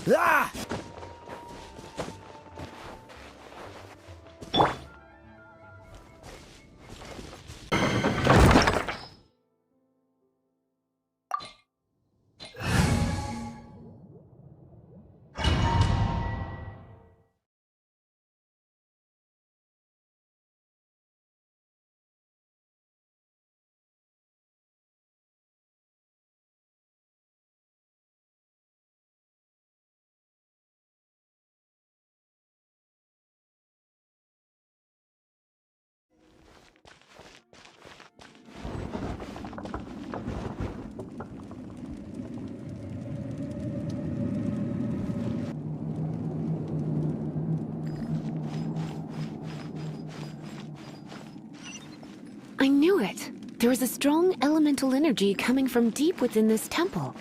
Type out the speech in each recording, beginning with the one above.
Ah! I knew it. There was a strong elemental energy coming from deep within this temple.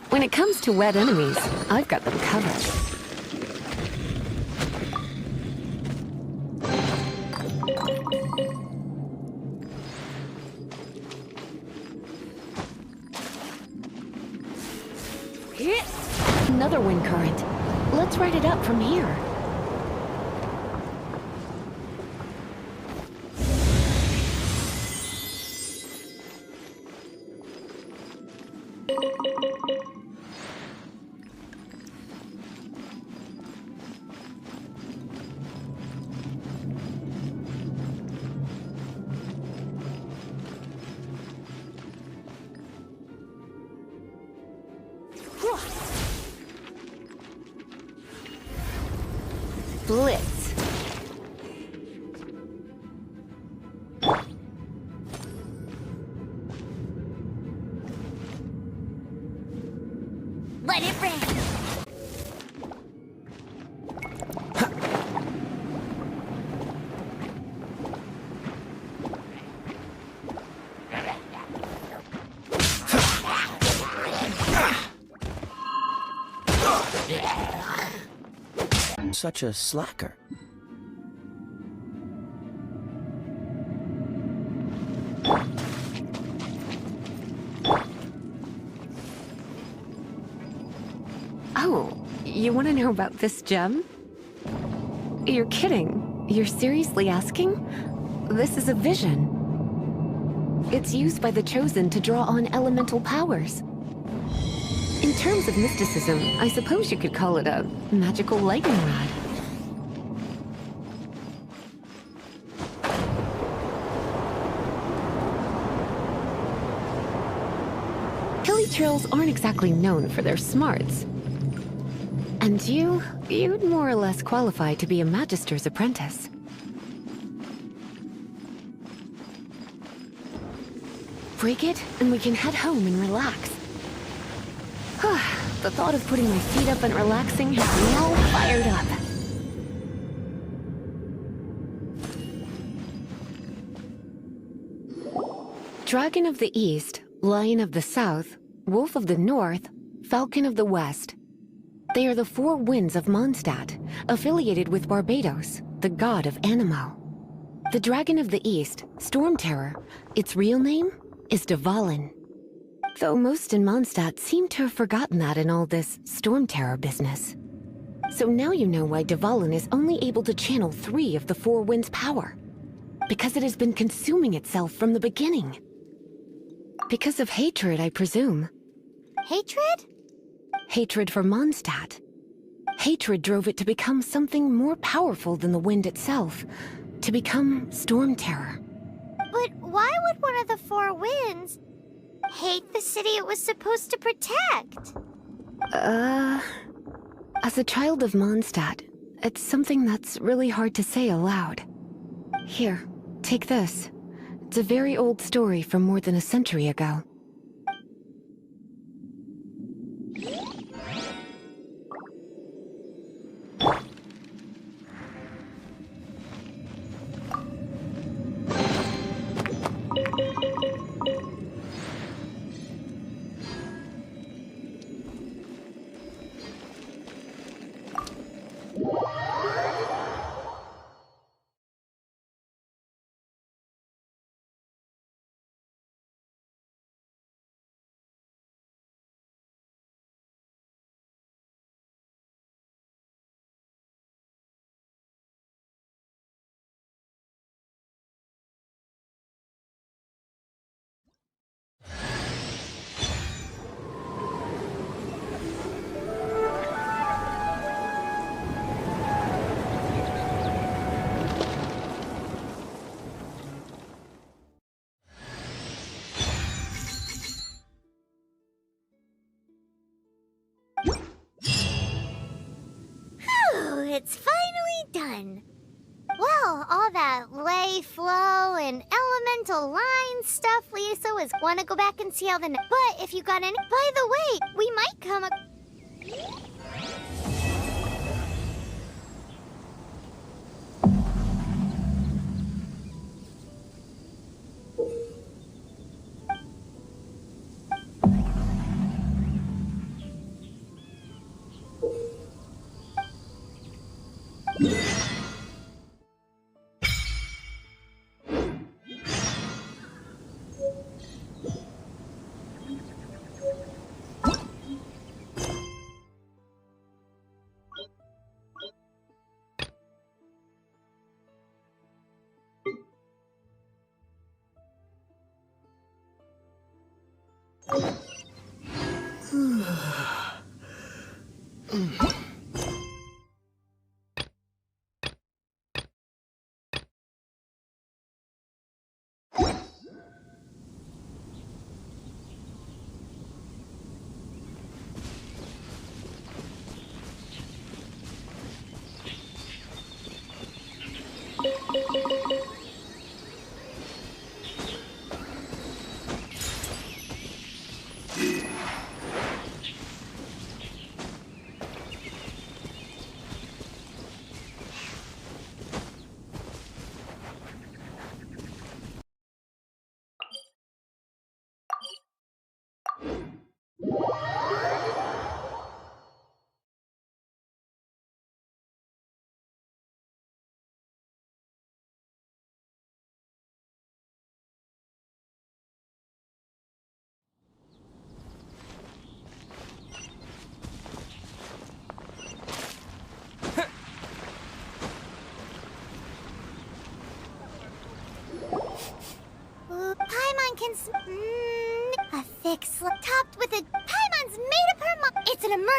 When it comes to wet enemies, I've got them covered. Another wind current. Let's ride it up from here. Blitz. Let it rain. Such a slacker. Oh, you want to know about this gem? You're kidding. You're seriously asking? This is a vision. It's used by the Chosen to draw on elemental powers. In terms of mysticism, I suppose you could call it a magical lightning rod. Hilly Trails aren't exactly known for their smarts. And you'd more or less qualify to be a Magister's apprentice. Break it, and we can head home and relax. The thought of putting my feet up and relaxing has me all fired up. Dragon of the East, Lion of the South, Wolf of the North, Falcon of the West. They are the four winds of Mondstadt, affiliated with Barbados, the god of Anemo. The Dragon of the East, Storm Terror, its real name is Dvalin. Though most in Mondstadt seem to have forgotten that in all this Storm Terror business. So now you know why Dvalin is only able to channel 3 of the four winds' power. Because it has been consuming itself from the beginning. Because of hatred, I presume. Hatred? Hatred for Mondstadt. Hatred drove it to become something more powerful than the wind itself. To become Storm Terror. But why would one of the four winds hate the city it was supposed to protect? As a child of Mondstadt, it's something that's really hard to say aloud. Here, take this. It's a very old story from more than a century ago. It's finally done. Well, all that lay, flow, and elemental line stuff, Lisa was wanna go back and see how but if you got any, by the way, we might come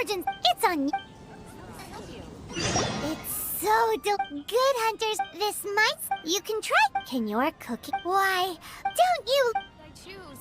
emergency. It's on. It's so good, hunters. This might. You can try. Can your cookie? Why don't you? I choose.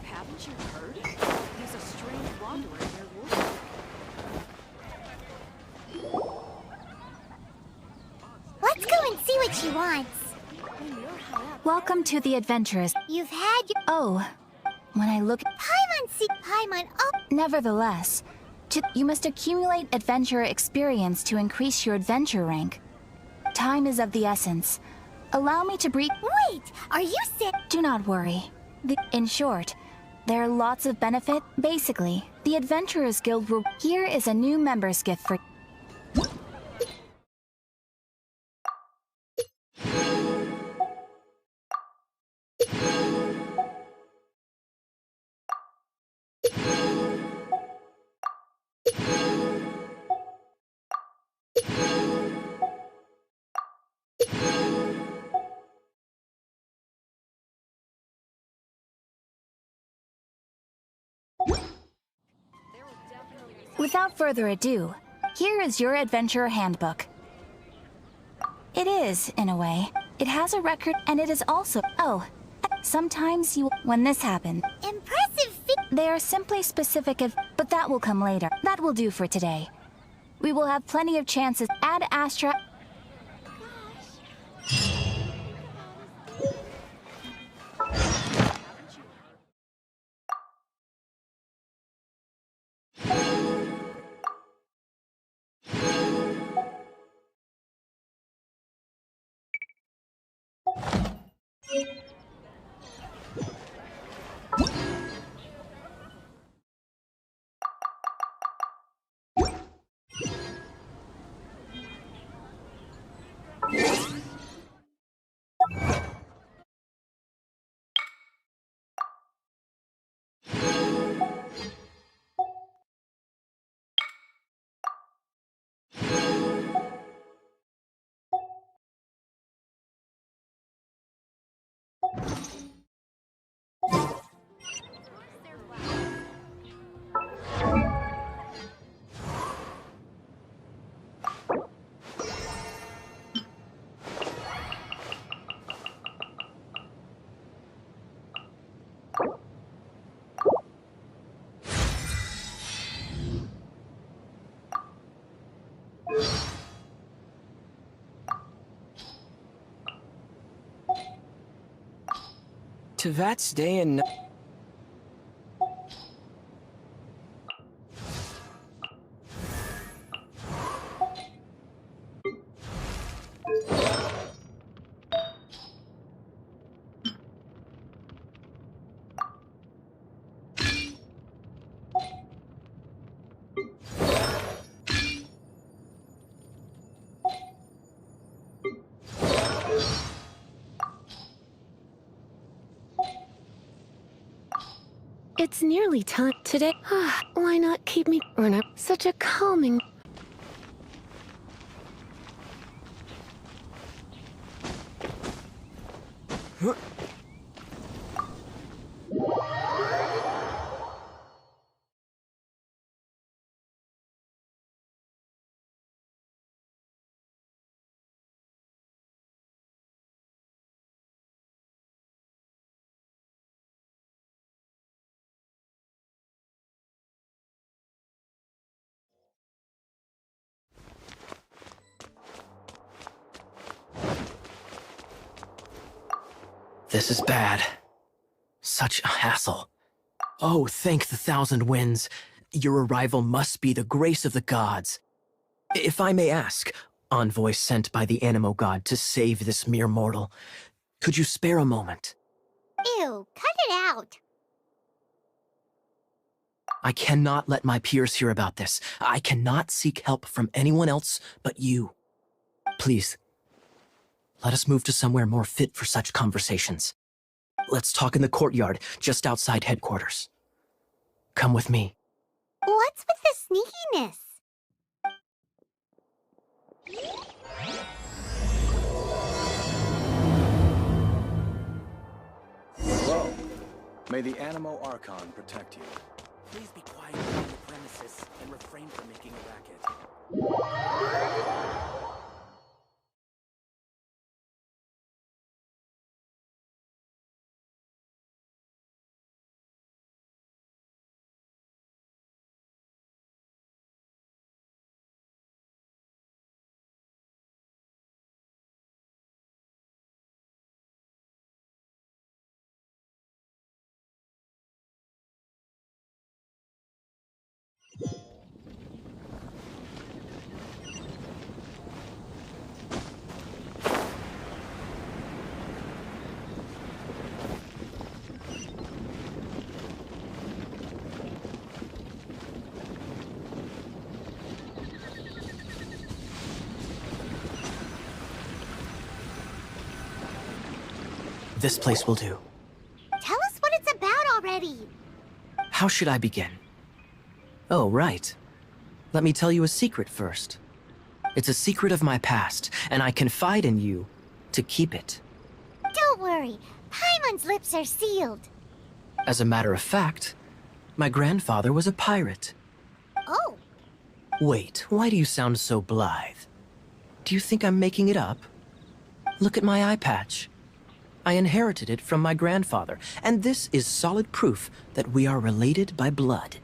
Haven't you heard? There's a strange wanderer near Warzone. Let's go and see what she wants. When you're high up, Welcome to the adventurers. You've had your Oh, when I look... Paimon. Oh, Nevertheless, you must accumulate adventurer experience to increase your adventure rank. Time is of the essence. Allow me to brief... wait. Are you sick? Do not worry. In short, there are lots of benefit. Basically, the Adventurers Guild will... Here is a new member's gift for... Without further ado, here is your adventurer handbook. It is, in a way. It has a record, and it is also... Oh, sometimes you... When this happens, Impressive they are simply specific of... But that will come later. That will do for today. We will have plenty of chances. Ad Astra... Tevat's day and night. It's nearly time today. Why not keep me on such a calming... This is bad. Such a hassle. Oh, thank the thousand winds. Your arrival must be the grace of the gods. If I may ask, envoy sent by the Animo god to save this mere mortal, could you spare a moment? Ew, cut it out. I cannot let my peers hear about this. I cannot seek help from anyone else but you. Please, let us move to somewhere more fit for such conversations. Let's talk in the courtyard, just outside headquarters. Come with me. What's with the sneakiness? Hello. May the Animo Archon protect you. Please be quiet on the premises and refrain from making a racket. This place will do. Tell us what it's about already. How should I begin? Oh, right. Let me tell you a secret first. It's a secret of my past, and I confide in you to keep it. Don't worry, Paimon's lips are sealed. As a matter of fact, my grandfather was a pirate. Oh, Wait, why do you sound so blithe? Do you think I'm making it up? Look at my eye patch. I inherited it from my grandfather, and this is solid proof that we are related by blood.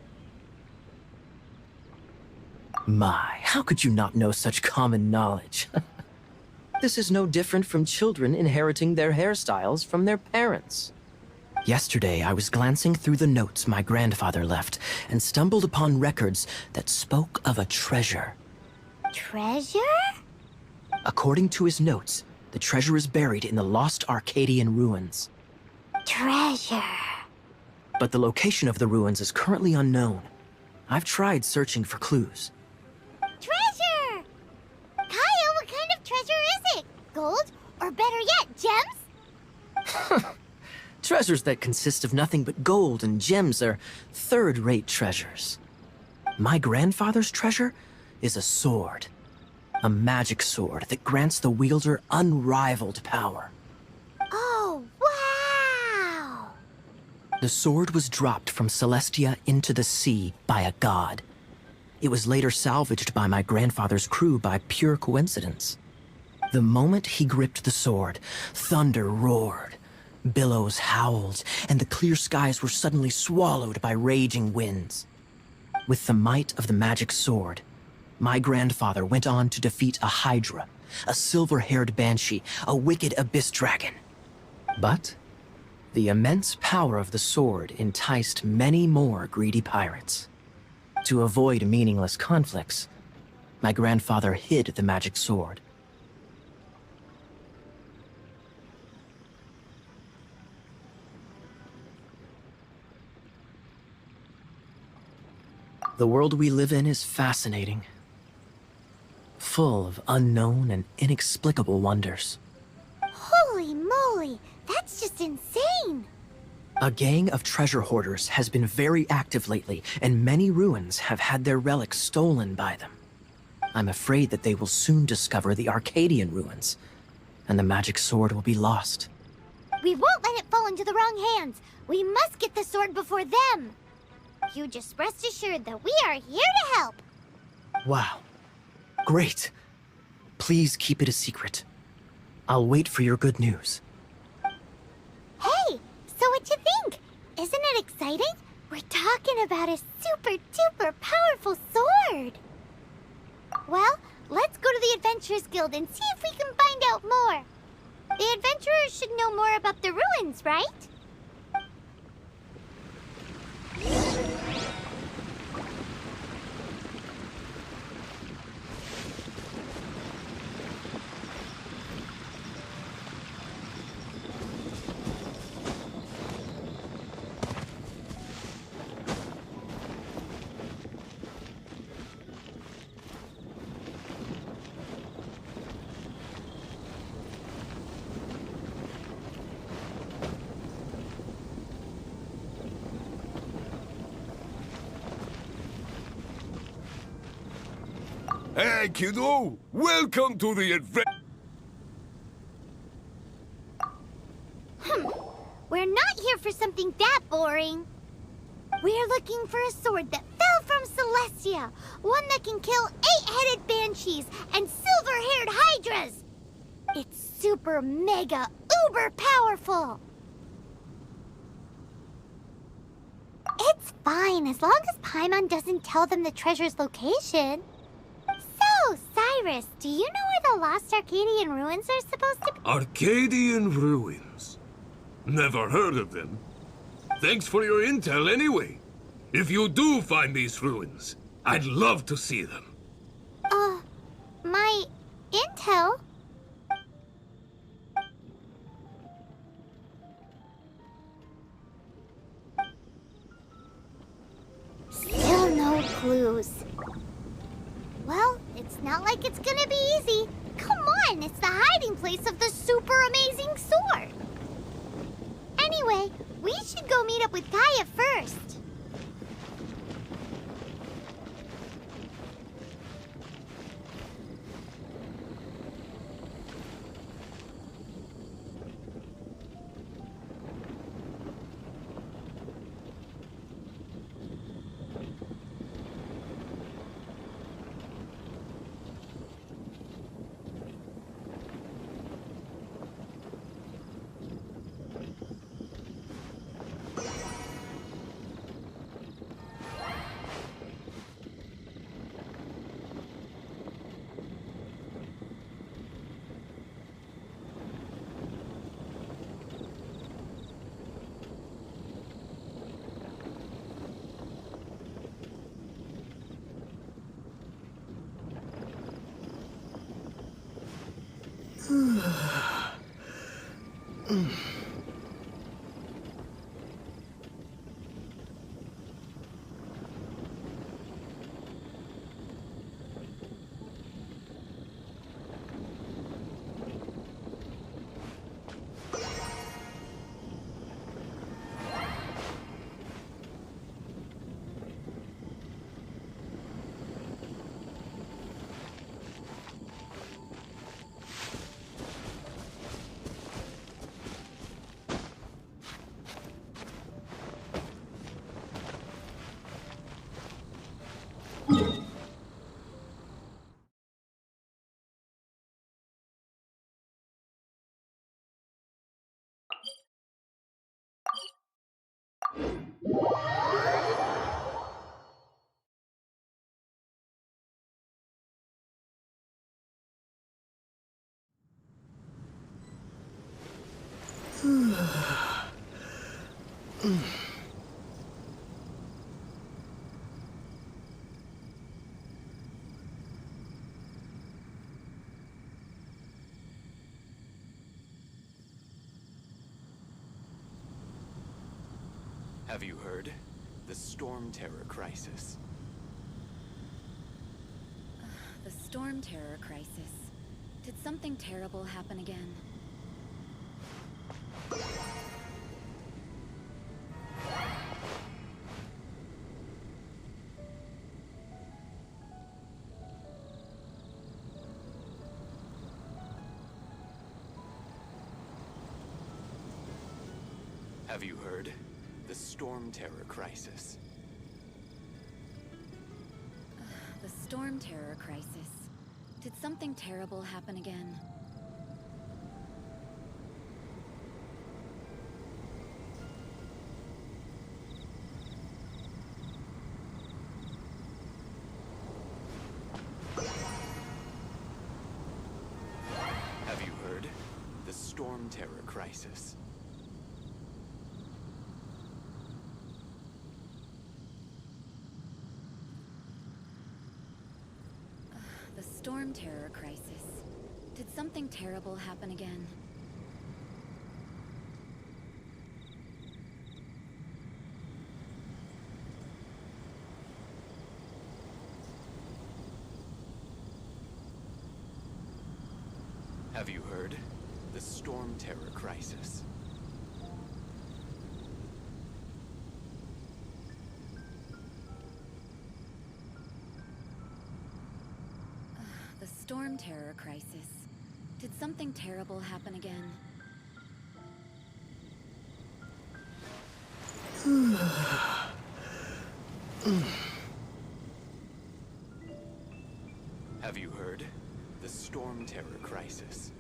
My, how could you not know such common knowledge? This is no different from children inheriting their hairstyles from their parents. Yesterday, I was glancing through the notes my grandfather left and stumbled upon records that spoke of a treasure. treasure? According to his notes, the treasure is buried in the lost Arcadian ruins. Treasure. But the location of the ruins is currently unknown. I've tried searching for clues. Treasure! Kyle, what kind of treasure is it? Gold? Or better yet, gems? Treasures that consist of nothing but gold and gems are third-rate treasures. My grandfather's treasure is a sword. A magic sword that grants the wielder unrivaled power. Oh, wow! The sword was dropped from Celestia into the sea by a god. It was later salvaged by my grandfather's crew by pure coincidence. The moment he gripped the sword, thunder roared, billows howled, and the clear skies were suddenly swallowed by raging winds. With the might of the magic sword, my grandfather went on to defeat a hydra, a silver-haired banshee, a wicked abyss dragon. But the immense power of the sword enticed many more greedy pirates. To avoid meaningless conflicts, my grandfather hid the magic sword. The world we live in is fascinating, full of unknown and inexplicable wonders. Holy moly, that's just insane! A gang of treasure hoarders has been very active lately, and many ruins have had their relics stolen by them. I'm afraid that they will soon discover the Arcadian ruins, and the magic sword will be lost. We won't let it fall into the wrong hands. We must get the sword before them. You just rest assured that we are here to help. Wow. Great. Please keep it a secret. I'll wait for your good news. Hey, so what you think? Isn't it exciting? We're talking about a super-duper powerful sword. Well, let's go to the Adventurers Guild and see if we can find out more. The adventurers should know more about the ruins, right? Hey, kiddo! Welcome to the adventure. We're not here for something that boring. We're looking for a sword that fell from Celestia. One that can kill 8-headed banshees and silver-haired hydras. It's super mega uber powerful. It's fine as long as Paimon doesn't tell them the treasure's location. So, Cyrus, do you know where the lost Arcadian ruins are supposed to be? Arcadian ruins. Never heard of them. Thanks for your intel anyway. If you do find these ruins, I'd love to see them. My intel? Still no clues. Well, it's not like it's gonna be easy. Come on, it's the hiding place of the super amazing sword. Anyway, we should go meet up with Gaia first. Have you heard? The Storm Terror crisis. The Storm Terror crisis. Did something terrible happen again? Have you heard? The Storm Terror crisis. The Storm Terror crisis. Did something terrible happen again? Have you heard? The Storm storm terror crisis. The storm terror crisis. Did something terrible happen again? Have you heard? The storm terror crisis. The storm terror crisis. Did something terrible happen again? Have you heard? The storm terror crisis.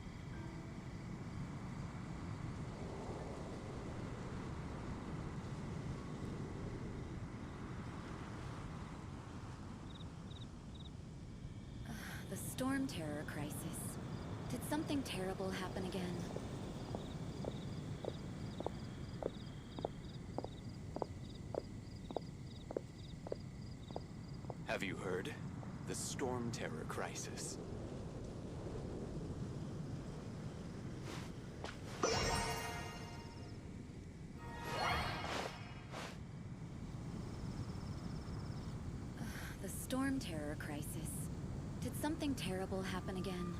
The storm terror crisis. Did something terrible happen again? Have you heard? The storm terror crisis. The storm terror crisis. Did something terrible happen again?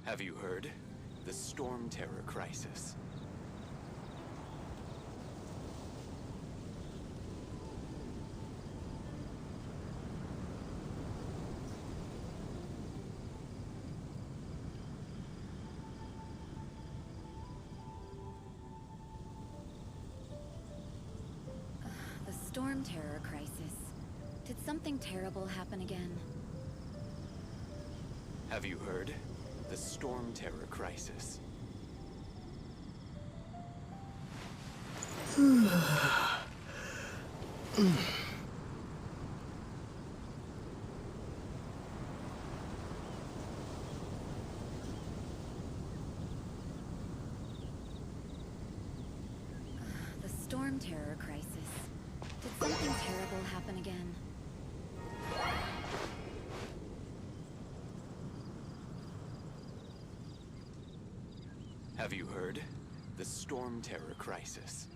Have you heard? The storm terror crisis. The storm terror crisis. Did something terrible happen again? Have you heard? The storm terror crisis. The storm terror crisis. Did something terrible happen again? Have you heard? The storm terror crisis.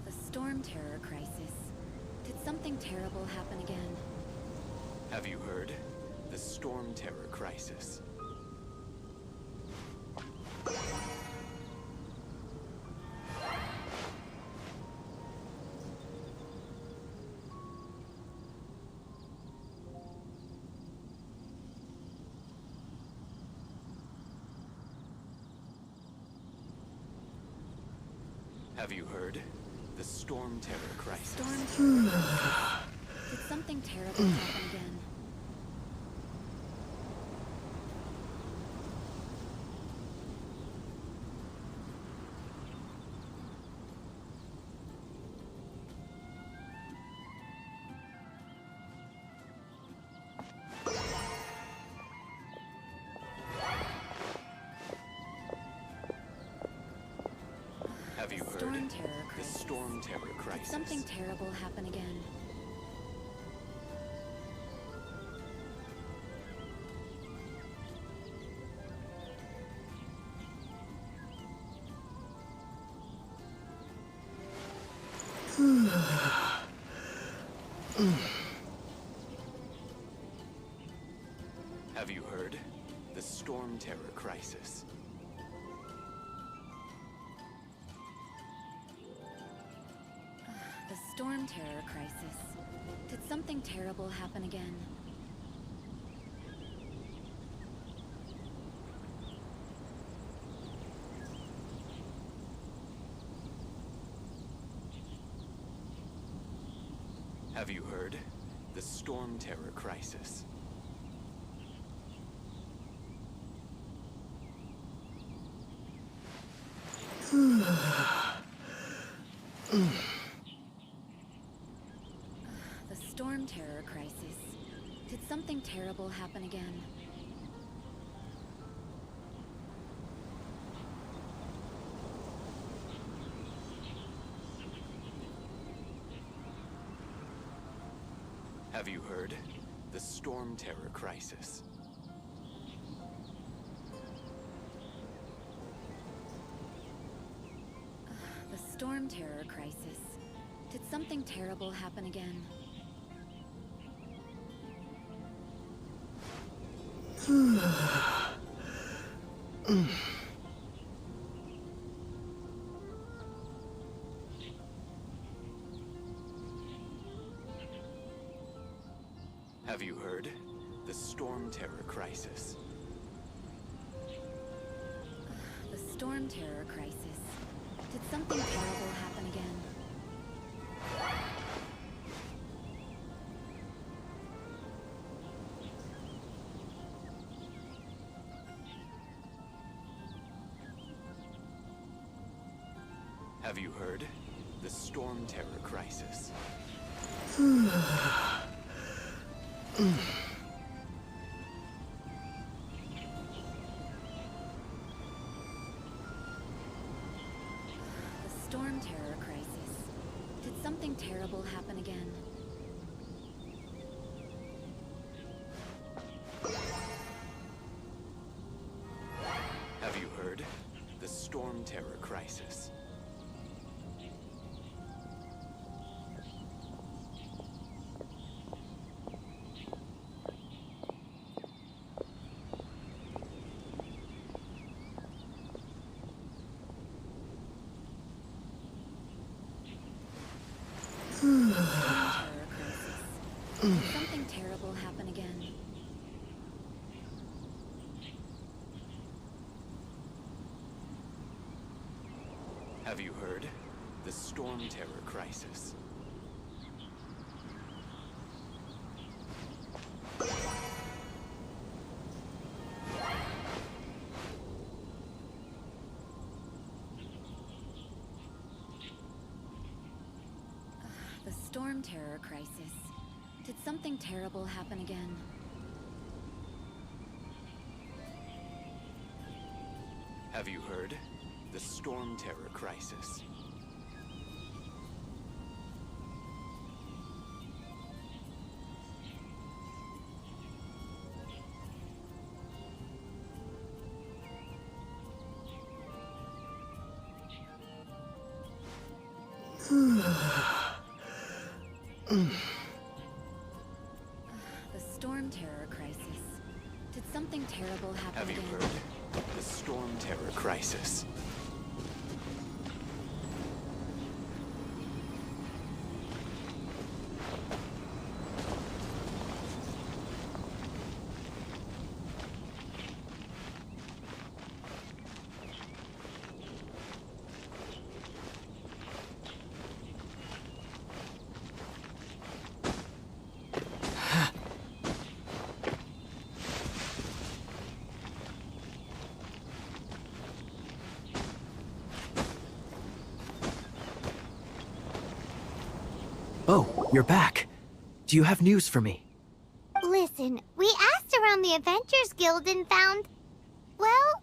The storm terror crisis. Did something terrible happen again? Have you heard? The storm terror crisis. Have you heard? The storm terror crisis. Storm terror crisis. Did something terrible happen again? Have you heard? Storm terror The crisis. storm terror Did crisis. something terrible happen again? Have you heard? The storm terror crisis. The storm terror crisis. Did something terrible happen again? Have you heard? The Storm Terror Crisis. The storm terror crisis. Did something terrible happen again? Have you heard? The Storm Terror Crisis. The storm terror crisis. Did something terrible happen again? Have you heard? The Storm Terror Crisis. The storm terror crisis. Did something terrible happen again? Have you heard? The Storm Terror Crisis. The storm terror crisis. Did something terrible happen again? Have you heard? The Storm Terror Crisis. Terror crisis. Did something terrible happen again? Have you heard? The Storm Terror Crisis. The storm terror crisis. Did something terrible happen again? Have you heard? The Storm Terror Crisis. The storm terror crisis. Did something terrible happen Have you again? heard? The Storm Terror Crisis. Oh, you're back. Do you have news for me? Listen, we asked around the Adventures Guild and found, well,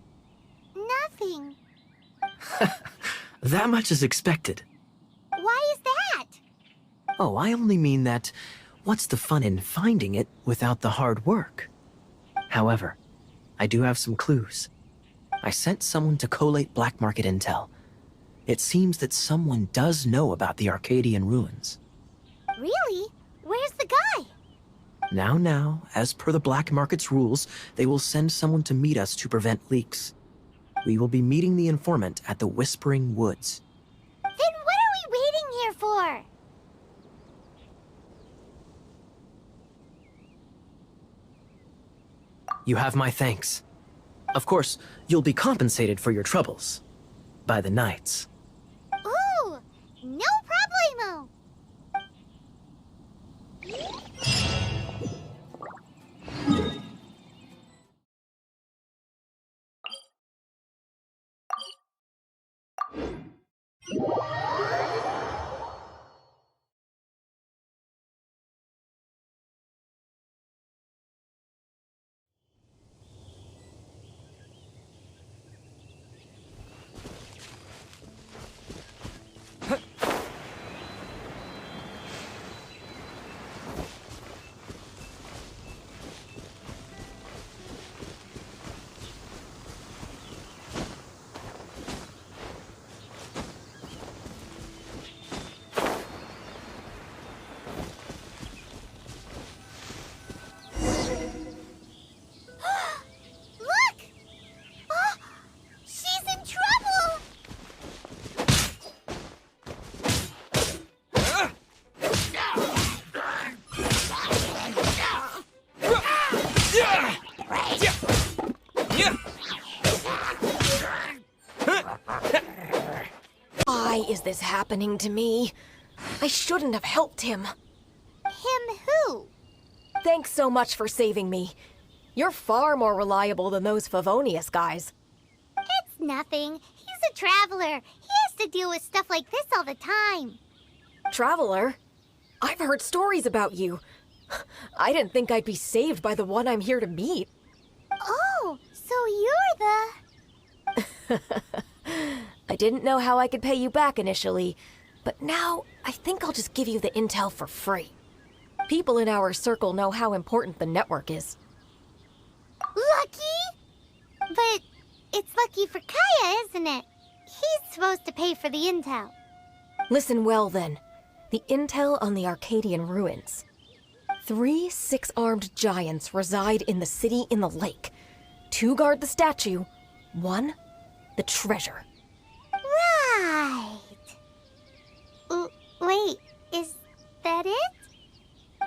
nothing. That much is expected. Why is that? Oh, I only mean that what's the fun in finding it without the hard work? However, I do have some clues. I sent someone to collate black market intel. It seems that someone does know about the Arcadian ruins. Really? Where's the guy? Now, as per the black market's rules, they will send someone to meet us to prevent leaks. We will be meeting the informant at the Whispering Woods. Then what are we waiting here for? You have my thanks. Of course, you'll be compensated for your troubles. By the knights. Ooh, no problemo. happening to me? I shouldn't have helped him. Him who? Thanks so much for saving me. You're far more reliable than those Favonius guys. It's nothing. He's a traveler. He has to deal with stuff like this all the time. Traveler? I've heard stories about you. I didn't think I'd be saved by the one I'm here to meet. Oh, so you're the... I didn't know how I could pay you back initially, but now I think I'll just give you the intel for free. People in our circle know how important the network is. Lucky? But it's lucky for Kaya, isn't it? He's supposed to pay for the intel. Listen well then. The intel on the Arcadian ruins. 3 6-armed giants reside in the city in the lake. 2 guard the statue, 1 the treasure. Right. Wait, is that it?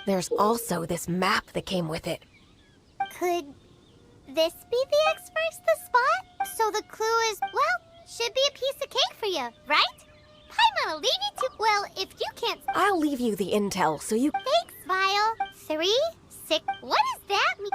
There's also this map that came with it. Could this be the express spot? So the clue is, well, should be a piece of cake for you, right? I'm gonna leave you to... Well, if you can't... I'll leave you the intel so you... Thanks, Vile. 3, 6... What does that mean?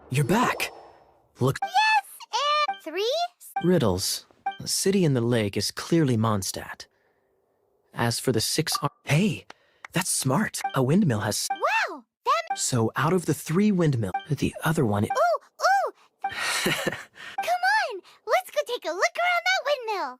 You're back. Look. Yes, and 3? Riddles. The city in the lake is clearly Mondstadt. As for the 6... Hey, that's smart. A windmill has... Wow, that... So out of the 3 windmills, the other one... Ooh, ooh! Come on, let's go take a look around that windmill.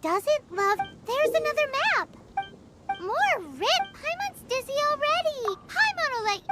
doesn't love... There's another map! More rip! Paimon's dizzy already! Paimon will like...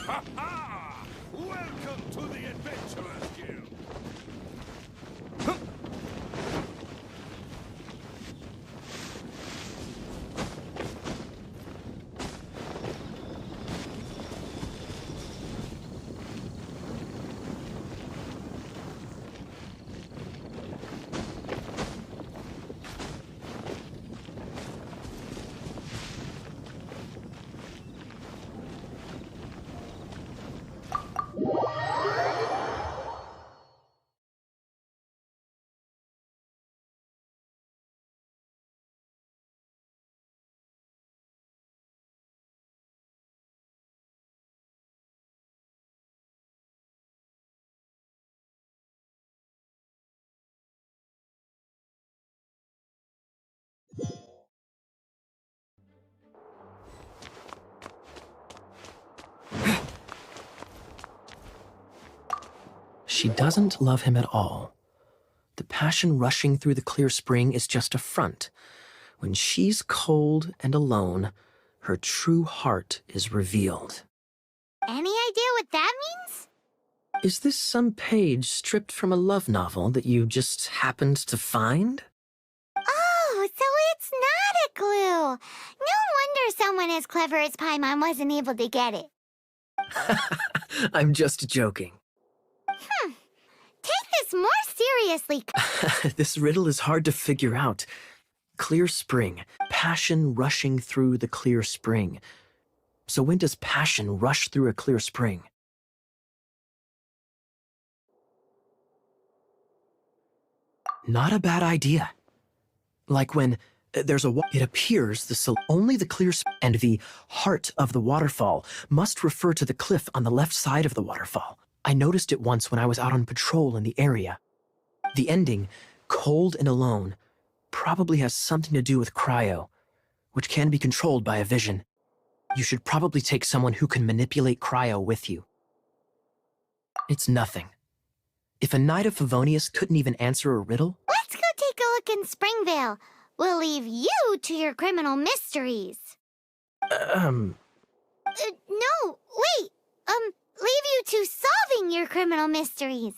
Ha-ha! Welcome to the Adventurers Guild! She doesn't love him at all. The passion rushing through the clear spring is just a front. When she's cold and alone, her true heart is revealed. Any idea what that means? Is this some page stripped from a love novel that you just happened to find? Oh, so it's not a clue. No wonder someone as clever as Paimon wasn't able to get it. I'm just joking. Take this more seriously. This riddle is hard to figure out. Clear spring. Passion rushing through the clear spring. So when does passion rush through a clear spring? Not a bad idea. Like when there's it appears only the clear and the heart of the waterfall must refer to the cliff on the left side of the waterfall. I noticed it once when I was out on patrol in the area. The ending, cold and alone, probably has something to do with cryo, which can be controlled by a vision. You should probably take someone who can manipulate cryo with you. It's nothing. If a knight of Favonius couldn't even answer a riddle... Let's go take a look in Springvale. We'll leave you to your criminal mysteries. Um... No, wait. Leave you to solving your criminal mysteries.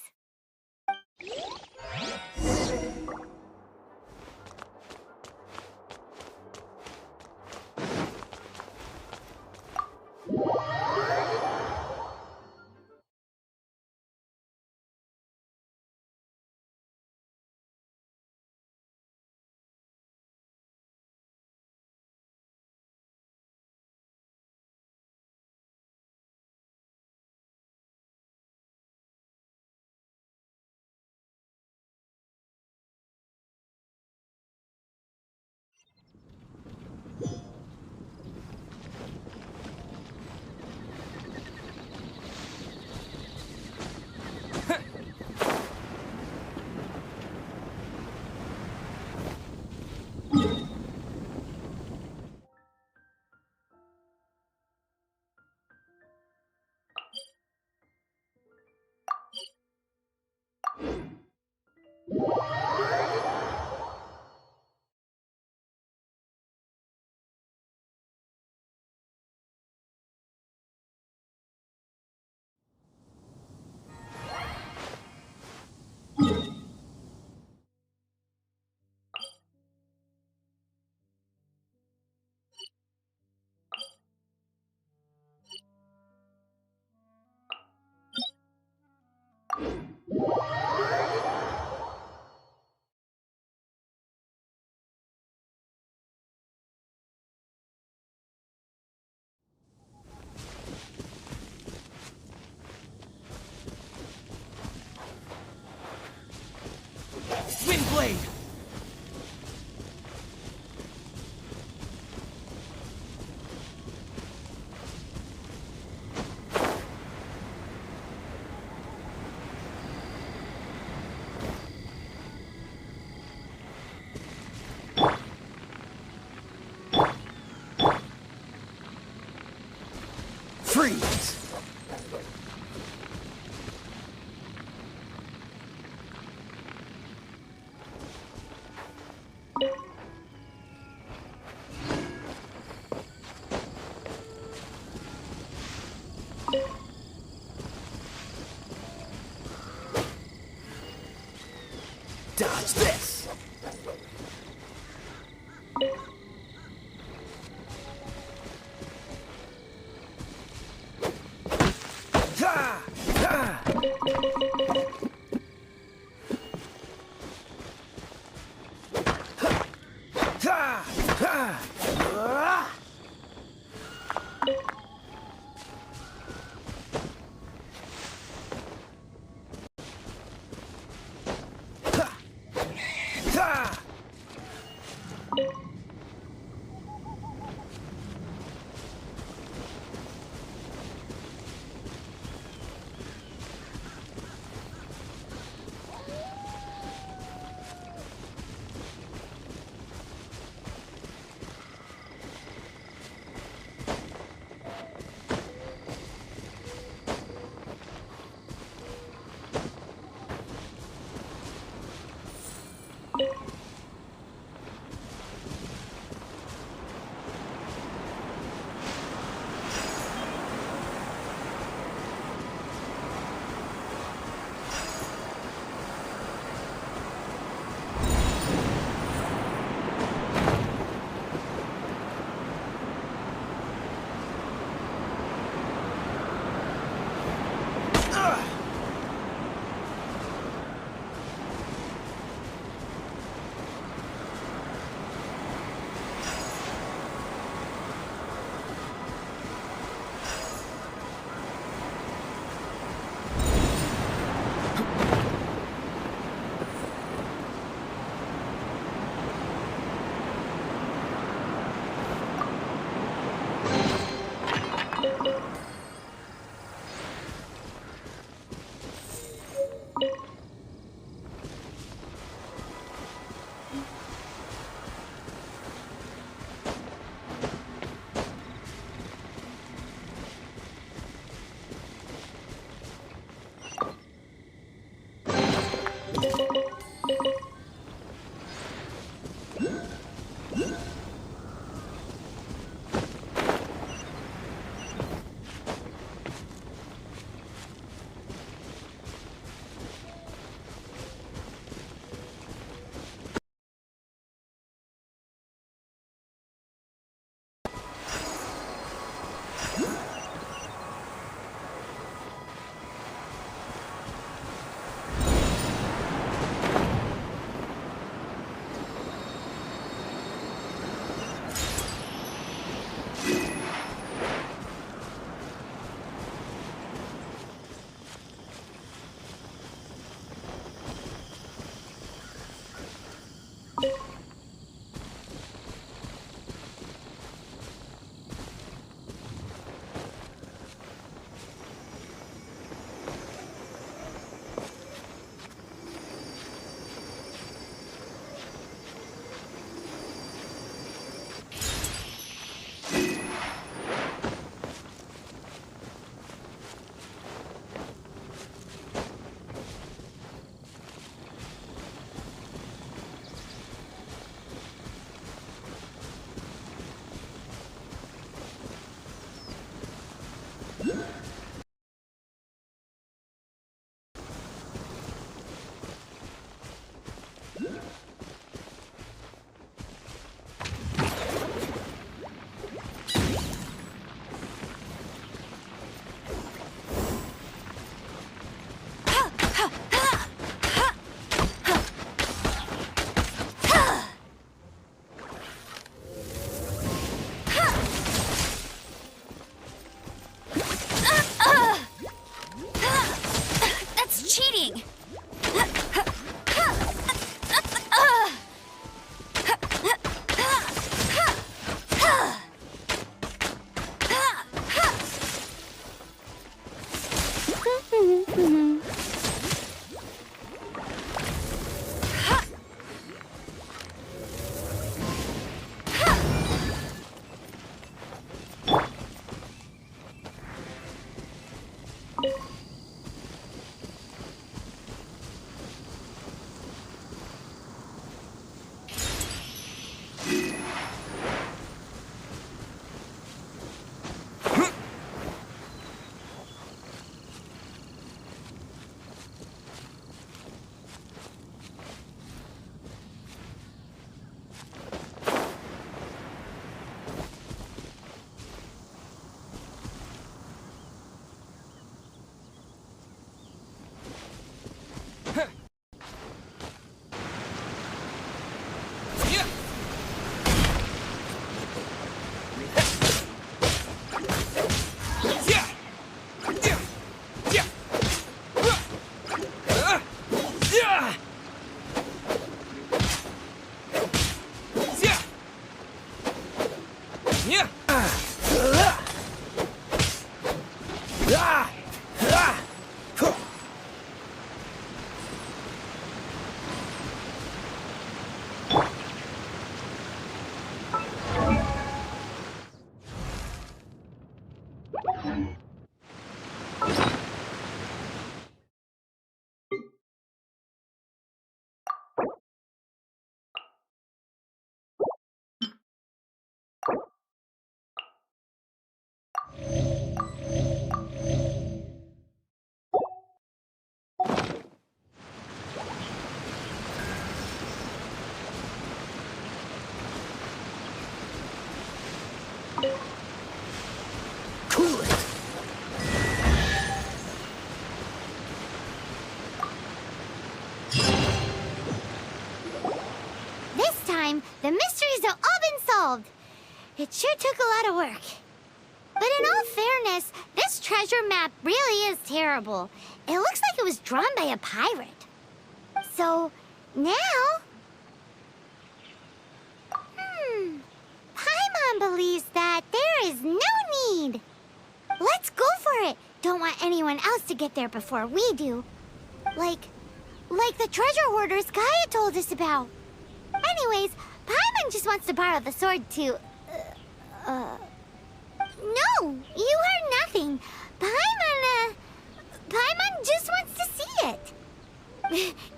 Dodge this! Ha! Ha! Ha! Ha! Ah! Ha! you The mysteries have all been solved. It sure took a lot of work. But in all fairness, this treasure map really is terrible. It looks like it was drawn by a pirate. So, now... Paimon believes that there is no need. Let's go for it. Don't want anyone else to get there before we do. Like the treasure hoarders Gaia told us about. Anyways, Paimon just wants to borrow the sword to... No, you heard nothing. Paimon just wants to see it.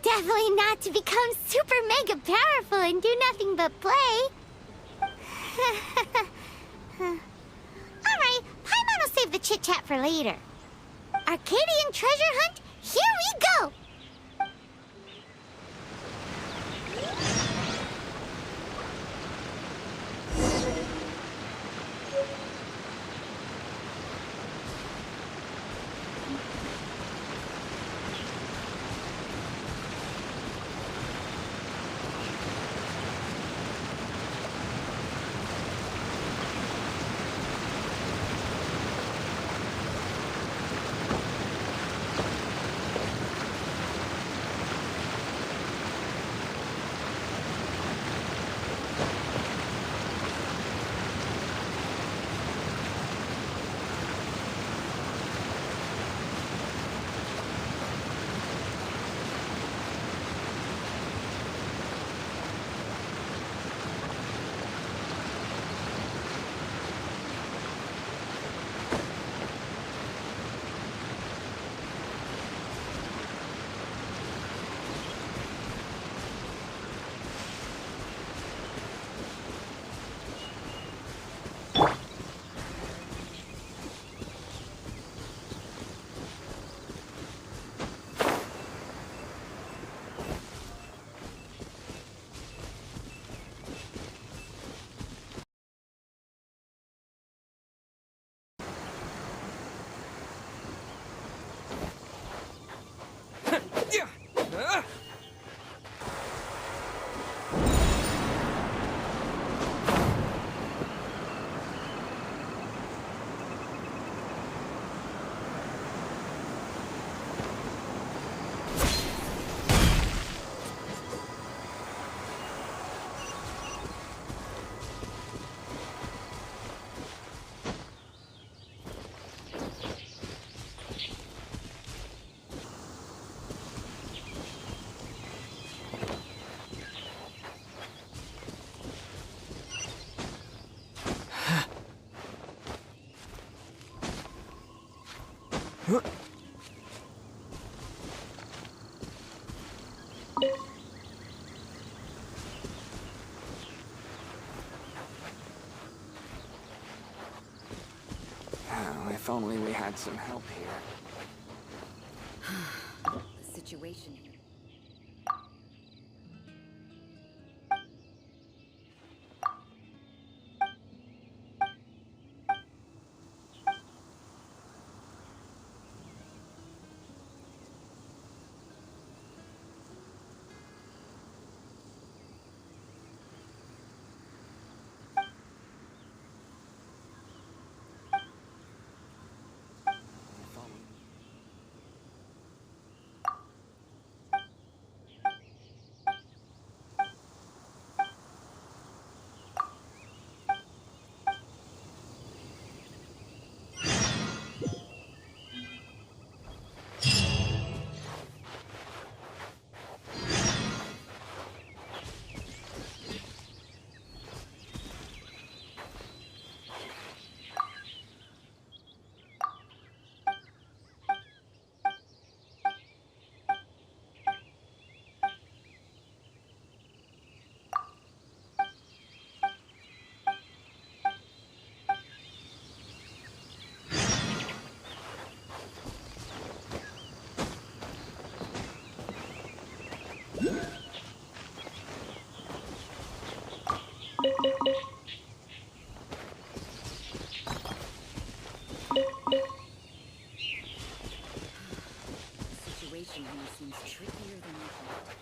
Definitely not to become super mega powerful and do nothing but play. Alright, Paimon will save the chit-chat for later. Arcadian treasure hunt, here we go! If only we had some help here. The situation here. situation here seems trickier than I thought.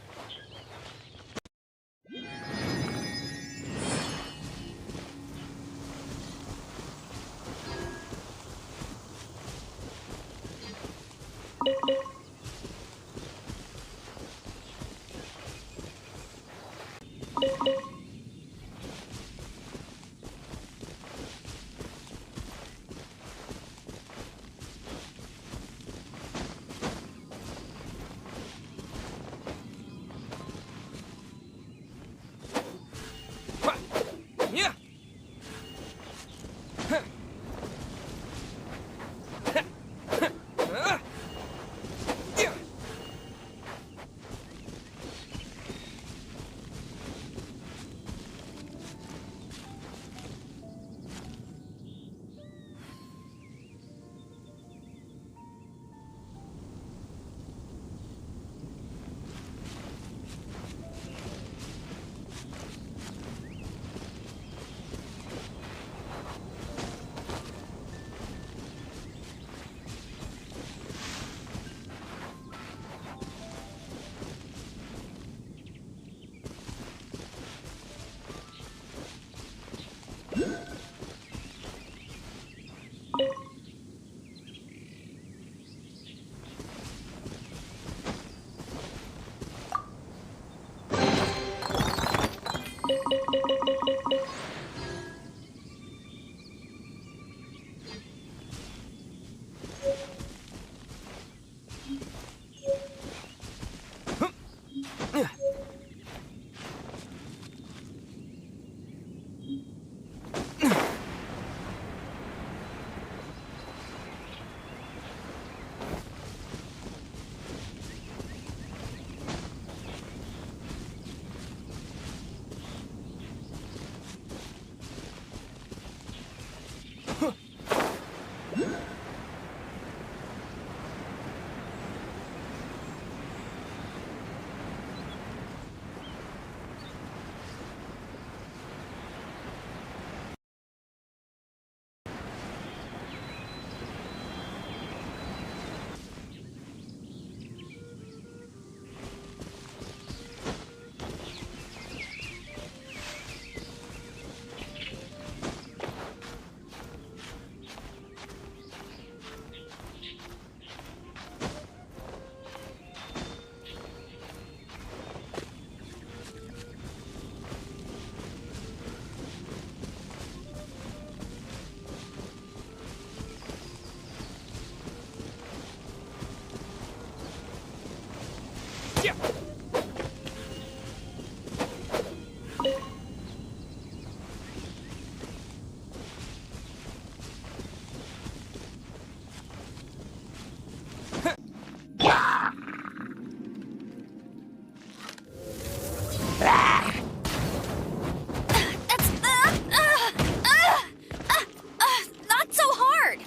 Not so hard!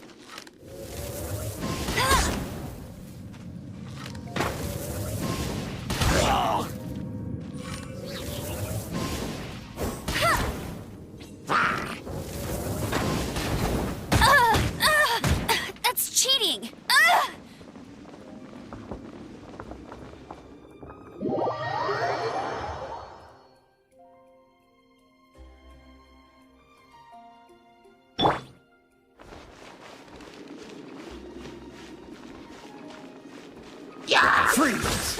That's cheating! Freeze!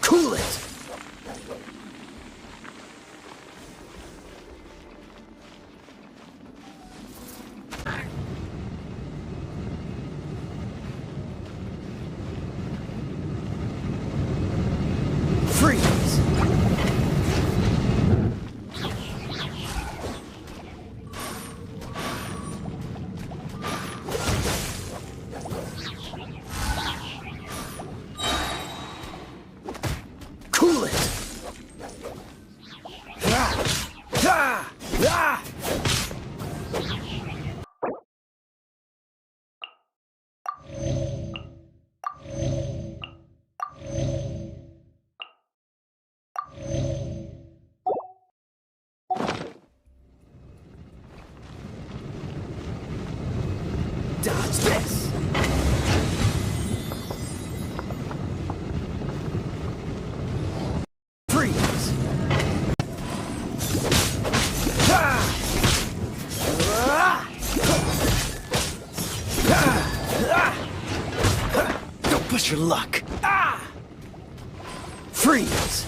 Cool it! Freeze! Cool it! Dodge this! Freeze! Don't push your luck. Freeze!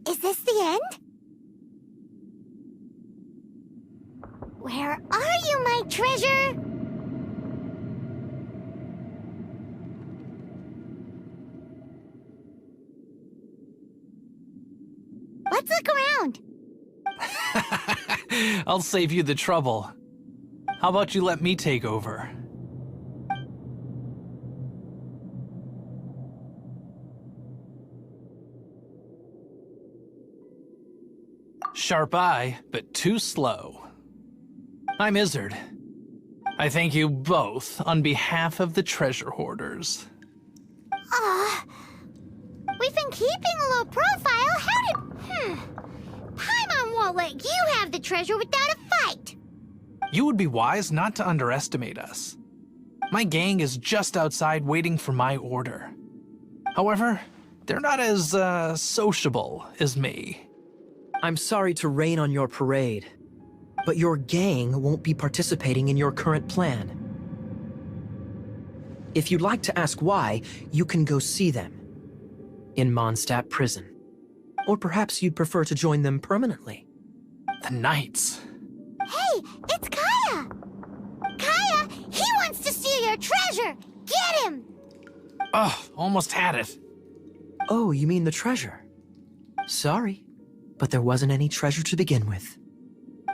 Is this the end? Where are you, my treasure? Let's look around. I'll save you the trouble. How about you let me take over? Sharp eye, but too slow. I'm Izzard. I thank you both on behalf of the treasure hoarders. We've been keeping a low profile. How did... Paimon won't let you have the treasure without a fight. You would be wise not to underestimate us. My gang is just outside waiting for my order. However, they're not as, sociable as me. I'm sorry to rain on your parade, but your gang won't be participating in your current plan. If you'd like to ask why, you can go see them in Mondstadt prison. Or perhaps you'd prefer to join them permanently. The Knights. Hey, it's Kaya! Kaya, he wants to steal your treasure! Get him! Oh, almost had it. Oh, you mean the treasure? Sorry, but there wasn't any treasure to begin with.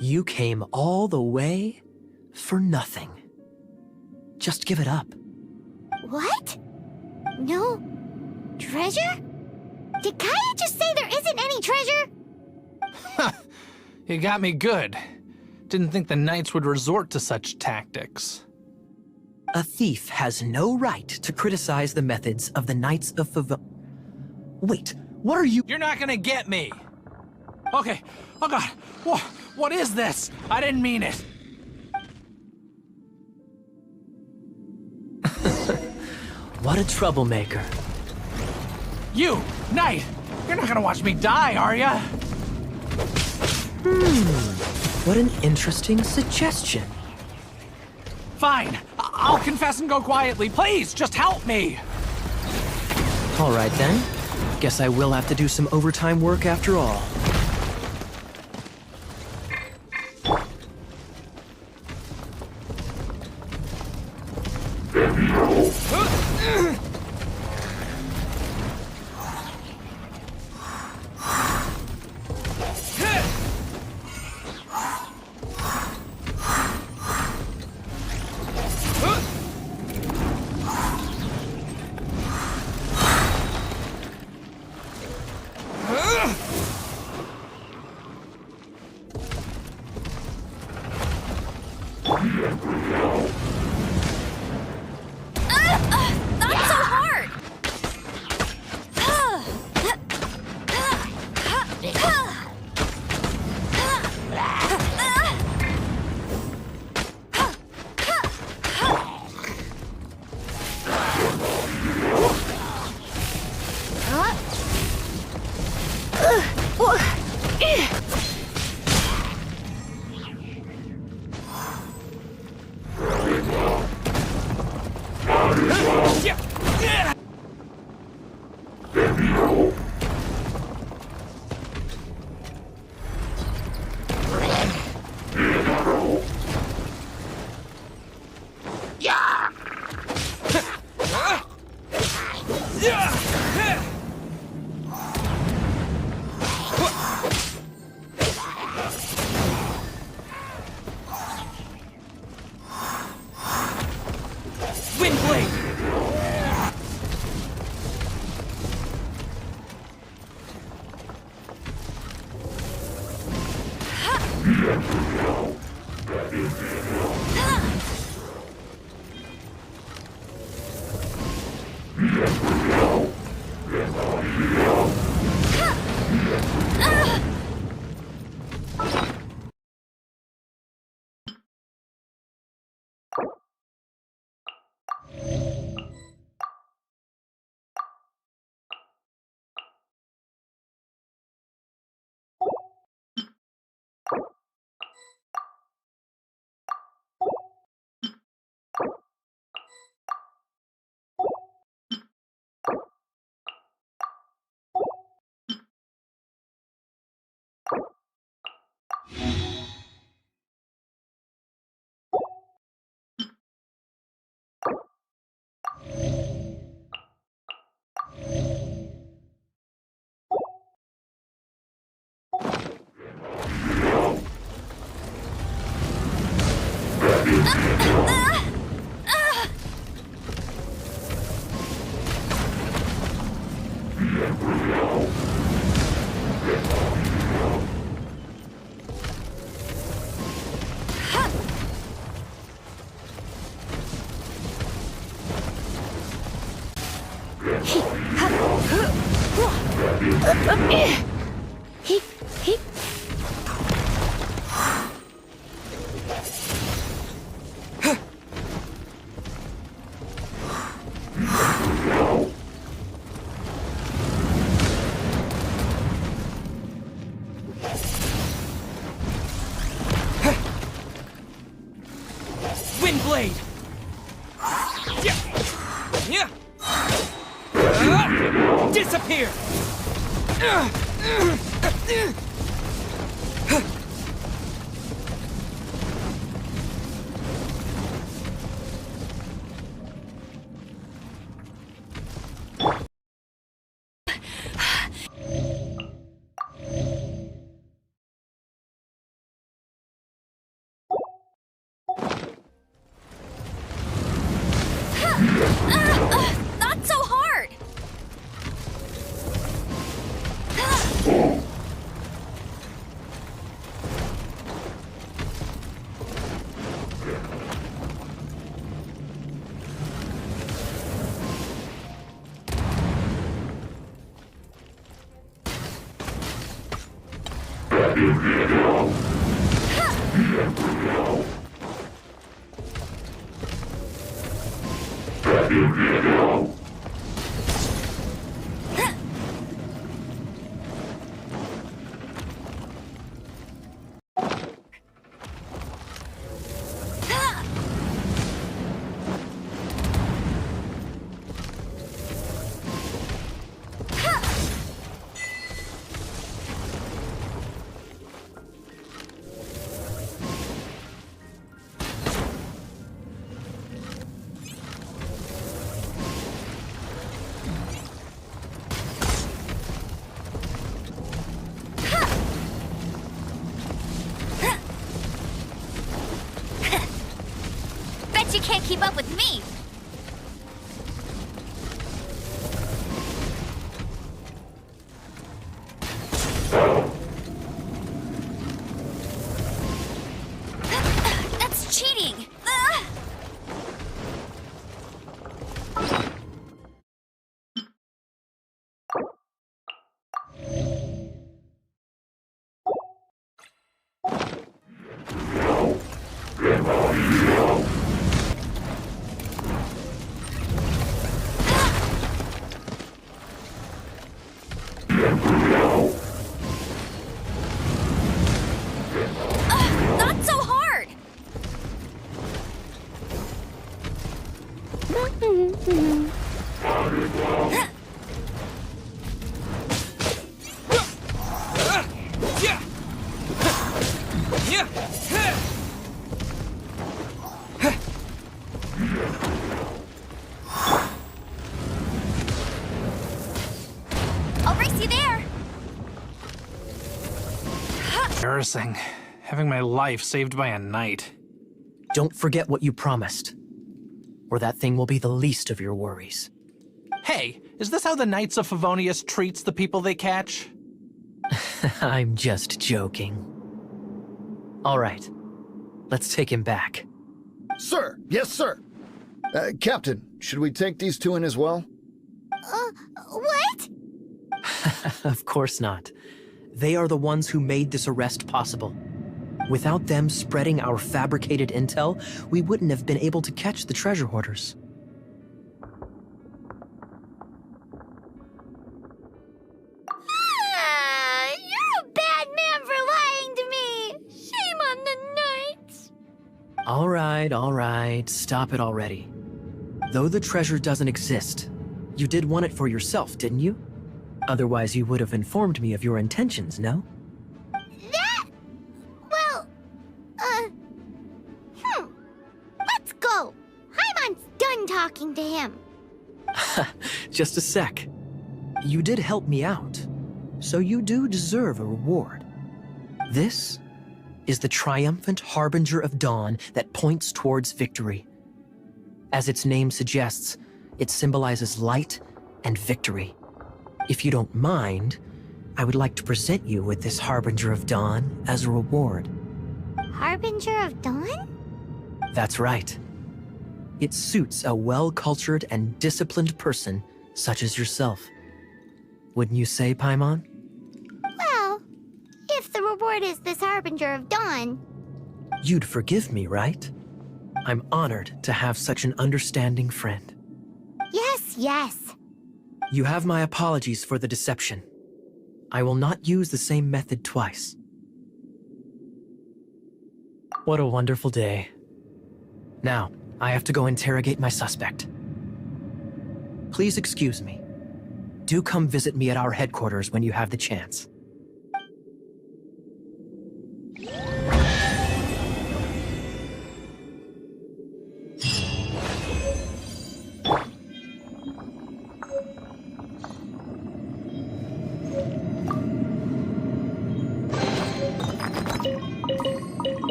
You came all the way for nothing. Just give it up. What? No treasure? Did Kaya just say there isn't any treasure? You got me good. Didn't think the Knights would resort to such tactics. A thief has no right to criticize the methods of the Knights of Wait, what are you— You're not gonna get me! Okay, oh god, what is this? I didn't mean it. What a troublemaker. You, Knight! You're not gonna watch me die, are ya? What an interesting suggestion. Fine, I'll confess and go quietly. Please, just help me! All right then. Guess I will have to do some overtime work after all. Not so hard! Windblade! Disappear! Not so hard! Bet you can't keep up with me! That's cheating! Not so hard! I'll race you there! Embarrassing. Having my life saved by a knight. Don't forget what you promised, or that thing will be the least of your worries. Hey, is this how the Knights of Favonius treats the people they catch? I'm just joking. All right, let's take him back. Sir! Yes, sir! Captain, should we take these two in as well? What? Of course not. They are the ones who made this arrest possible. Without them spreading our fabricated intel, we wouldn't have been able to catch the treasure hoarders. You're a bad man for lying to me! Shame on the knights! All right, stop it already. Though the treasure doesn't exist, you did want it for yourself, didn't you? Otherwise, you would have informed me of your intentions, no? Well, let's go. Hymon's done talking to him. Just a sec. You did help me out, so you do deserve a reward. This is the triumphant harbinger of dawn that points towards victory. As its name suggests, it symbolizes light and victory. If you don't mind, I would like to present you with this harbinger of dawn as a reward. Harbinger of dawn? That's right. It suits a well-cultured and disciplined person such as yourself. Wouldn't you say, Paimon? Well, if the reward is this harbinger of dawn... You'd forgive me, right? I'm honored to have such an understanding friend. Yes. You have my apologies for the deception. I will not use the same method twice. What a wonderful day. Now, I have to go interrogate my suspect. Please excuse me. Do come visit me at our headquarters when you have the chance.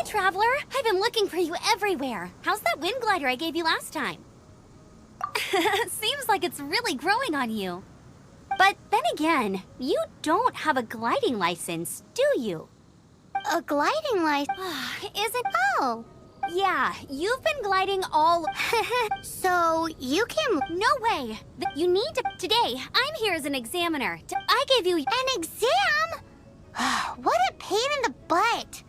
Traveler, I've been looking for you everywhere. How's that wind glider I gave you last time? Seems like it's really growing on you. But then again, you don't have a gliding license, do you? A gliding license? Is it? Oh. Yeah, you've been gliding all... So, you can... No way. You need to... Today, I'm here as an examiner. I gave you... An exam? What a pain in the butt.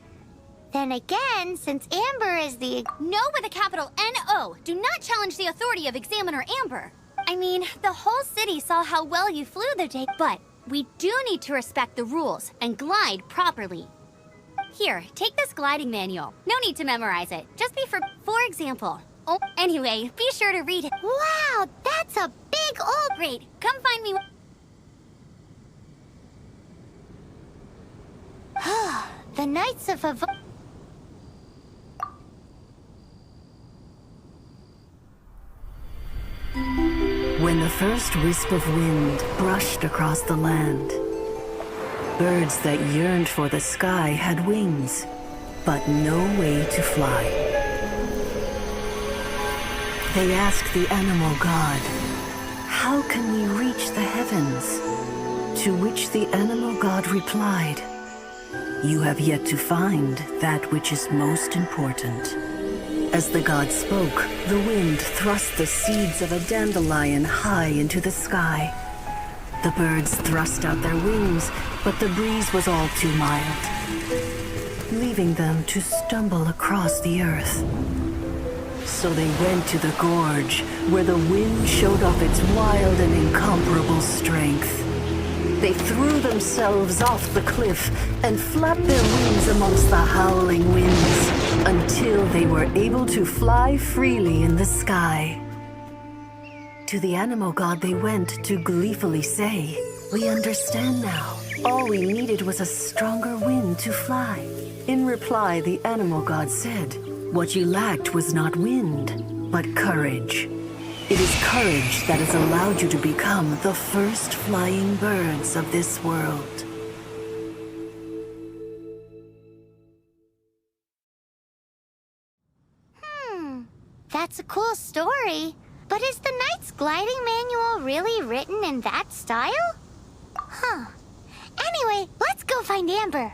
Then again, since Amber is the... No with a capital N-O. Do not challenge the authority of Examiner Amber. I mean, the whole city saw how well you flew the day, but we do need to respect the rules and glide properly. Here, take this gliding manual. No need to memorize it. Just be for example. Oh, anyway, be sure to read it. Wow, that's a big old... Great, come find me... The Knights of When the first wisp of wind brushed across the land, birds that yearned for the sky had wings, but no way to fly. They asked the animal god, "How can we reach the heavens?" To which the animal god replied, "You have yet to find that which is most important." As the god spoke, the wind thrust the seeds of a dandelion high into the sky. The birds thrust out their wings, but the breeze was all too mild, leaving them to stumble across the earth. So they went to the gorge, where the wind showed off its wild and incomparable strength. They threw themselves off the cliff and flapped their wings amongst the howling winds until they were able to fly freely in the sky. To the animal god they went to gleefully say, "We understand now. All we needed was a stronger wind to fly." In reply, the animal god said, "What you lacked was not wind, but courage. It is courage that has allowed you to become the first flying birds of this world." That's a cool story. But is the Knight's gliding manual really written in that style? Huh. Anyway, let's go find Amber.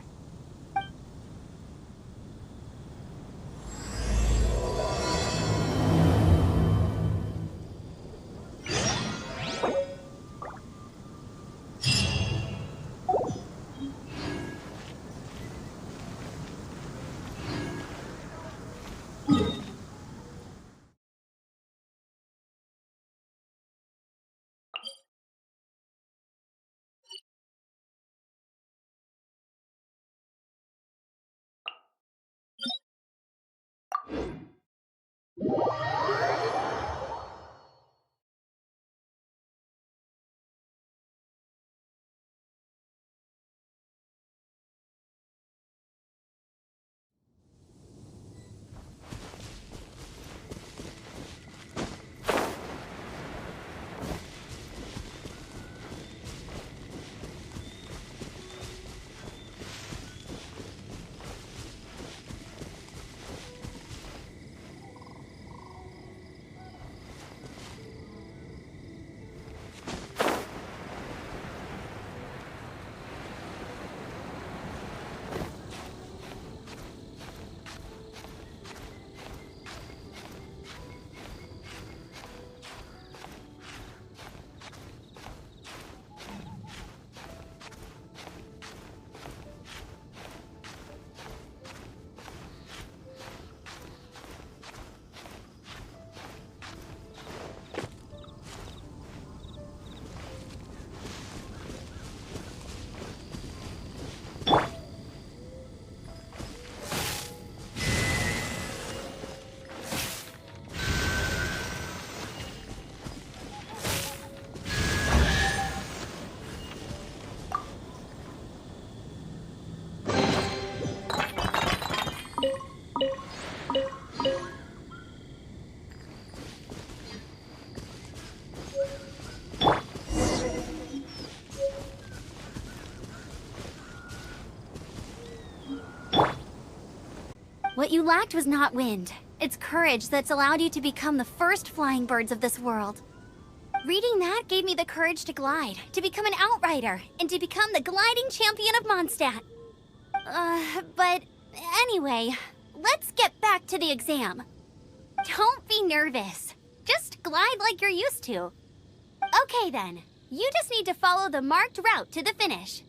What you lacked was not wind. It's courage that's allowed you to become the first flying birds of this world. Reading that gave me the courage to glide, to become an outrider, and to become the gliding champion of Mondstadt. But anyway, let's get back to the exam. Don't be nervous. Just glide like you're used to. Okay then, you just need to follow the marked route to the finish.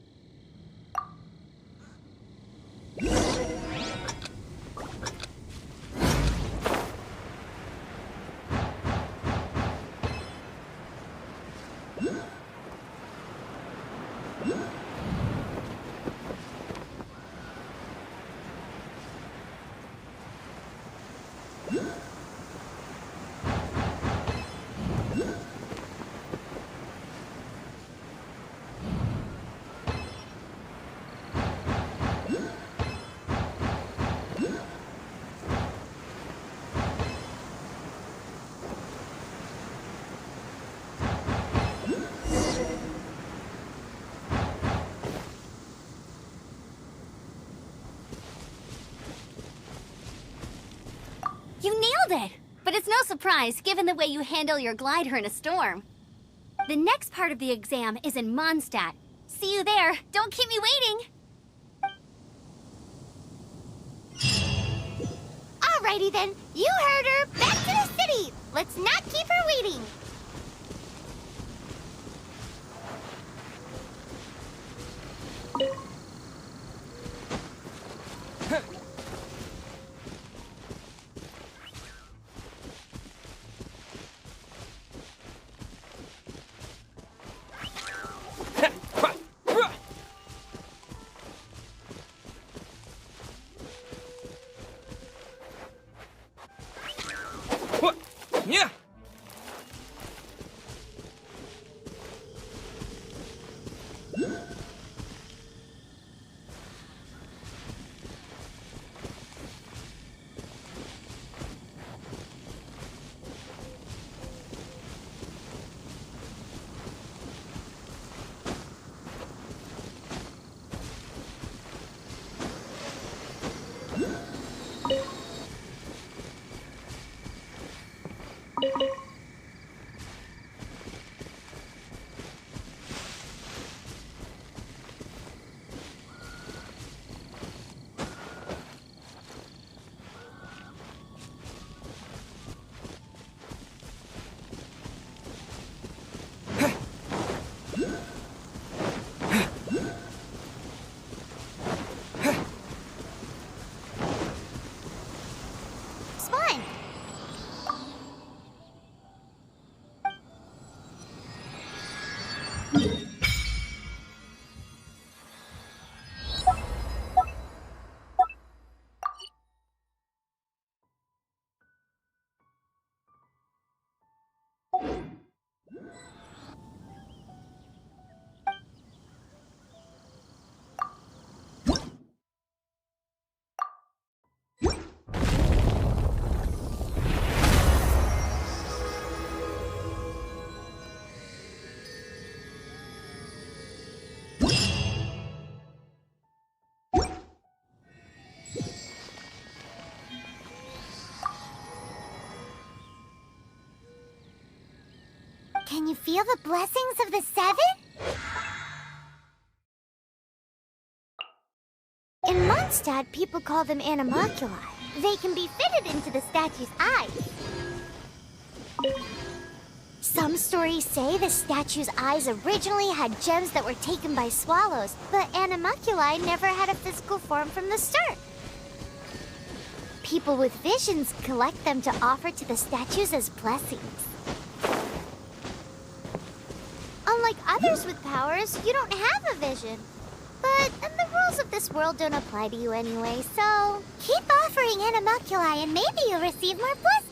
You nailed it! But it's no surprise, given the way you handle your glider in a storm. The next part of the exam is in Mondstadt. See you there. Don't keep me waiting! Alrighty then, you heard her. Back to the city! Let's not keep her waiting! feel the blessings of the seven? In Mondstadt, people call them animalculi. They can be fitted into the statue's eyes. Some stories say the statue's eyes originally had gems that were taken by swallows, but animalculi never had a physical form from the start. People with visions collect them to offer to the statues as blessings. Unlike others with powers, you don't have a vision. But the rules of this world don't apply to you anyway, so keep offering animalculi and maybe you'll receive more blessings.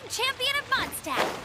Champion of Mondstadt!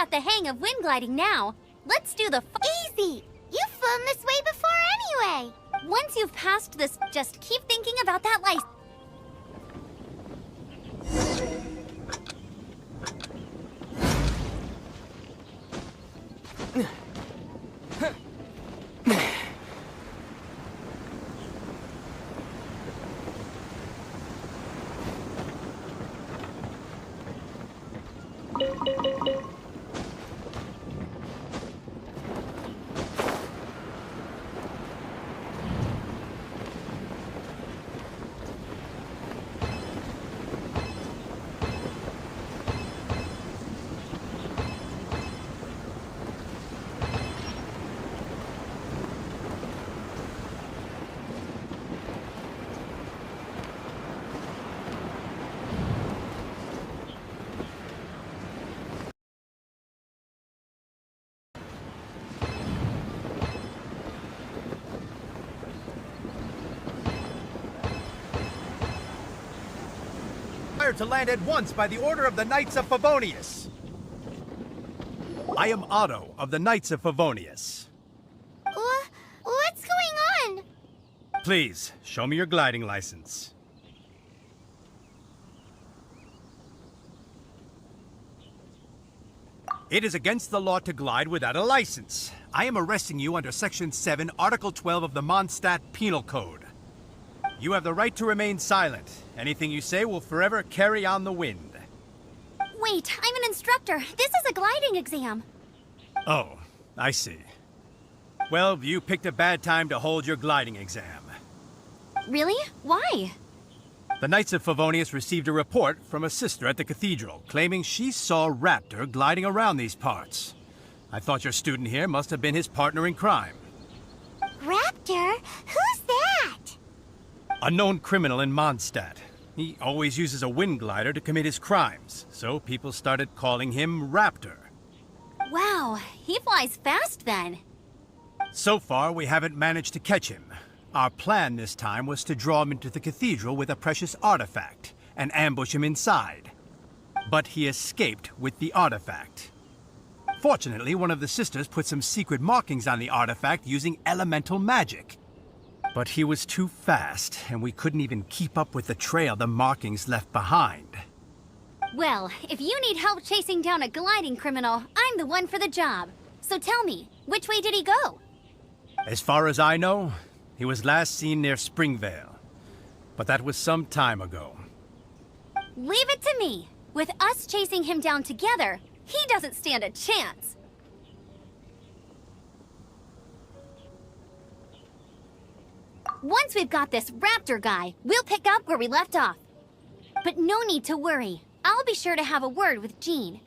got the hang of wind gliding now. Let's do the Easy! You've flown this way before anyway! Once you've passed this, just keep thinking about that license. To land at once by the order of the Knights of Favonius. I am Otto of the Knights of Favonius. What's going on? Please, show me your gliding license. It is against the law to glide without a license. I am arresting you under Section 7, Article 12 of the Mondstadt Penal Code. You have the right to remain silent. Anything you say will forever carry on the wind. Wait, I'm an instructor. This is a gliding exam. Oh, I see. Well, you picked a bad time to hold your gliding exam. Really? Why? The Knights of Favonius received a report from a sister at the cathedral claiming she saw Raptor gliding around these parts. I thought your student here must have been his partner in crime. Raptor? Who's that? A known criminal in Mondstadt. He always uses a wind glider to commit his crimes, so people started calling him Raptor. Wow, he flies fast then. So far, we haven't managed to catch him. Our plan this time was to draw him into the cathedral with a precious artifact and ambush him inside. But he escaped with the artifact. Fortunately, one of the sisters put some secret markings on the artifact using elemental magic. But he was too fast, and we couldn't even keep up with the trail the markings left behind. Well, if you need help chasing down a gliding criminal, I'm the one for the job. So tell me, which way did he go? As far as I know, he was last seen near Springvale. But that was some time ago. Leave it to me. With us chasing him down together, he doesn't stand a chance. Once we've got this Raptor guy, we'll pick up where we left off. But no need to worry. I'll be sure to have a word with Jean.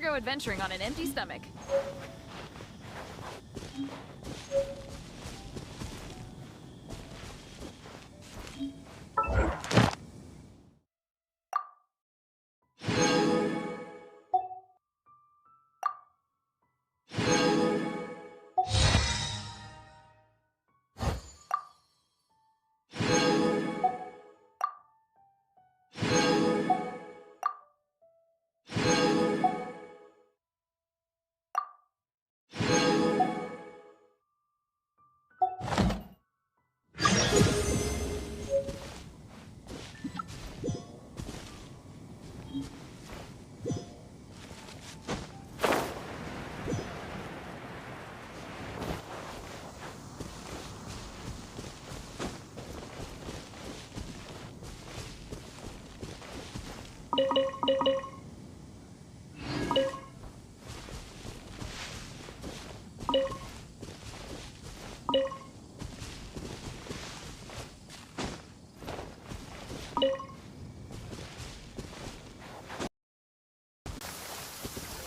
go adventuring on an empty stomach.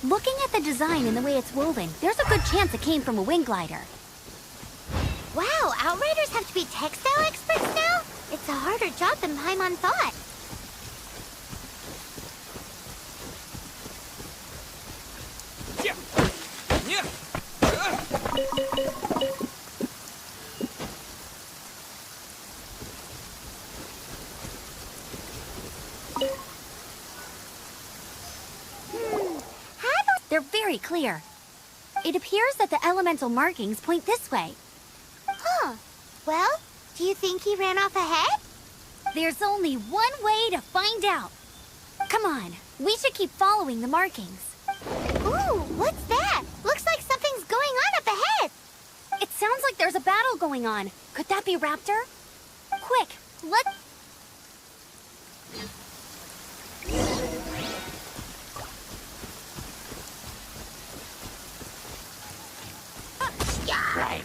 Looking at the design and the way it's woven, there's a good chance it came from a wing glider. Wow, Outriders have to be textile experts now? It's a harder job than Paimon thought. They're very clear. It appears that the elemental markings point this way. Huh. Well, do you think he ran off ahead? There's only one way to find out. Come on, we should keep following the markings. Ooh, what's that? Looks like something's going on up ahead. It sounds like there's a battle going on. Could that be Raptor? Quick, let's... Right.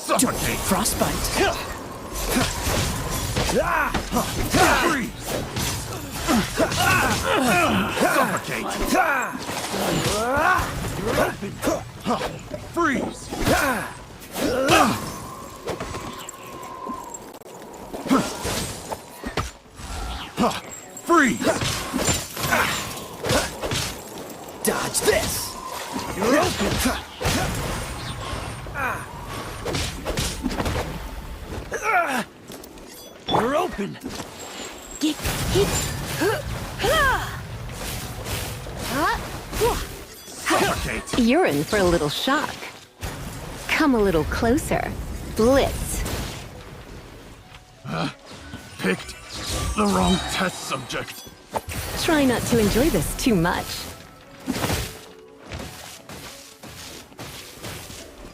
Suffocate! Frostbite! Freeze! Freeze! Dodge this! You're open! You're open! Suffocate! You're in for a little shock. Come a little closer. Blitz. Picked the wrong test subject. Try not to enjoy this too much.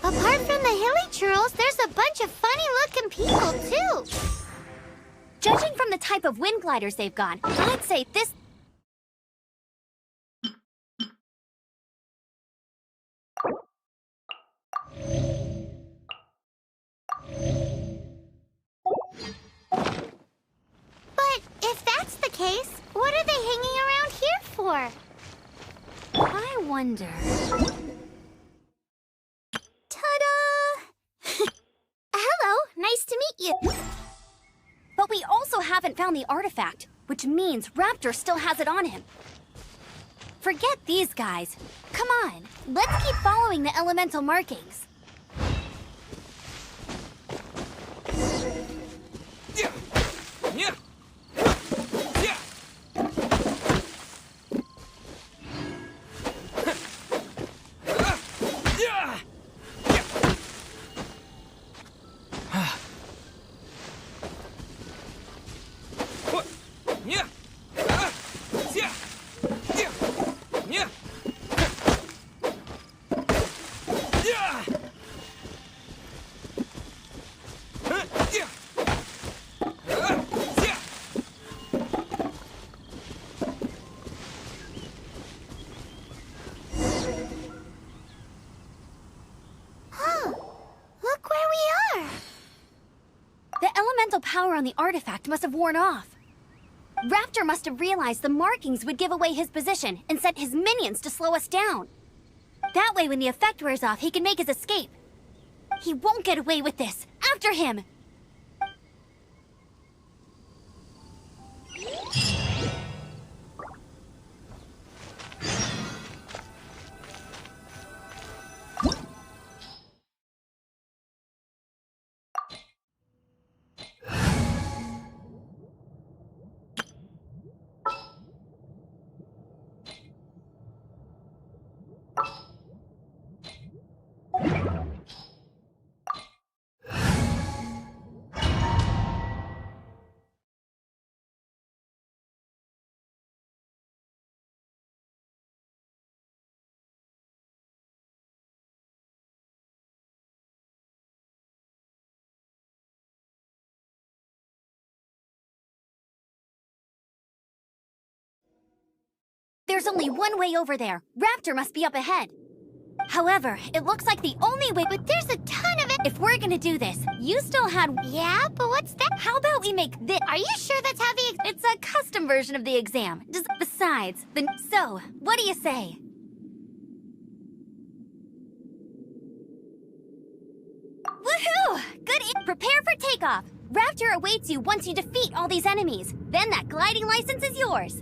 Apart from the hilly churls, there's a bunch of funny-looking people, too. Judging from the type of wind gliders they've got, I'd say this... But if that's the case, what are they hanging around here for? I wonder... Ta-da! Hello, nice to meet you. But we also haven't found the artifact, which means Raptor still has it on him. Forget these guys. Come on, let's keep following the elemental markings. elemental power on the artifact must have worn off. Raptor must have realized the markings would give away his position and sent his minions to slow us down. That way, when the effect wears off, he can make his escape. He won't get away with this. After him! There's only one way over there. Raptor must be up ahead. However, it looks like the only way, but there's a ton of it. If we're gonna do this, you still had... Yeah, but what's that? How about we make this? Are you sure that's how the... It's a custom version of the exam. Besides, so, what do you say? Woohoo! Prepare for takeoff. Raptor awaits you once you defeat all these enemies. Then that gliding license is yours.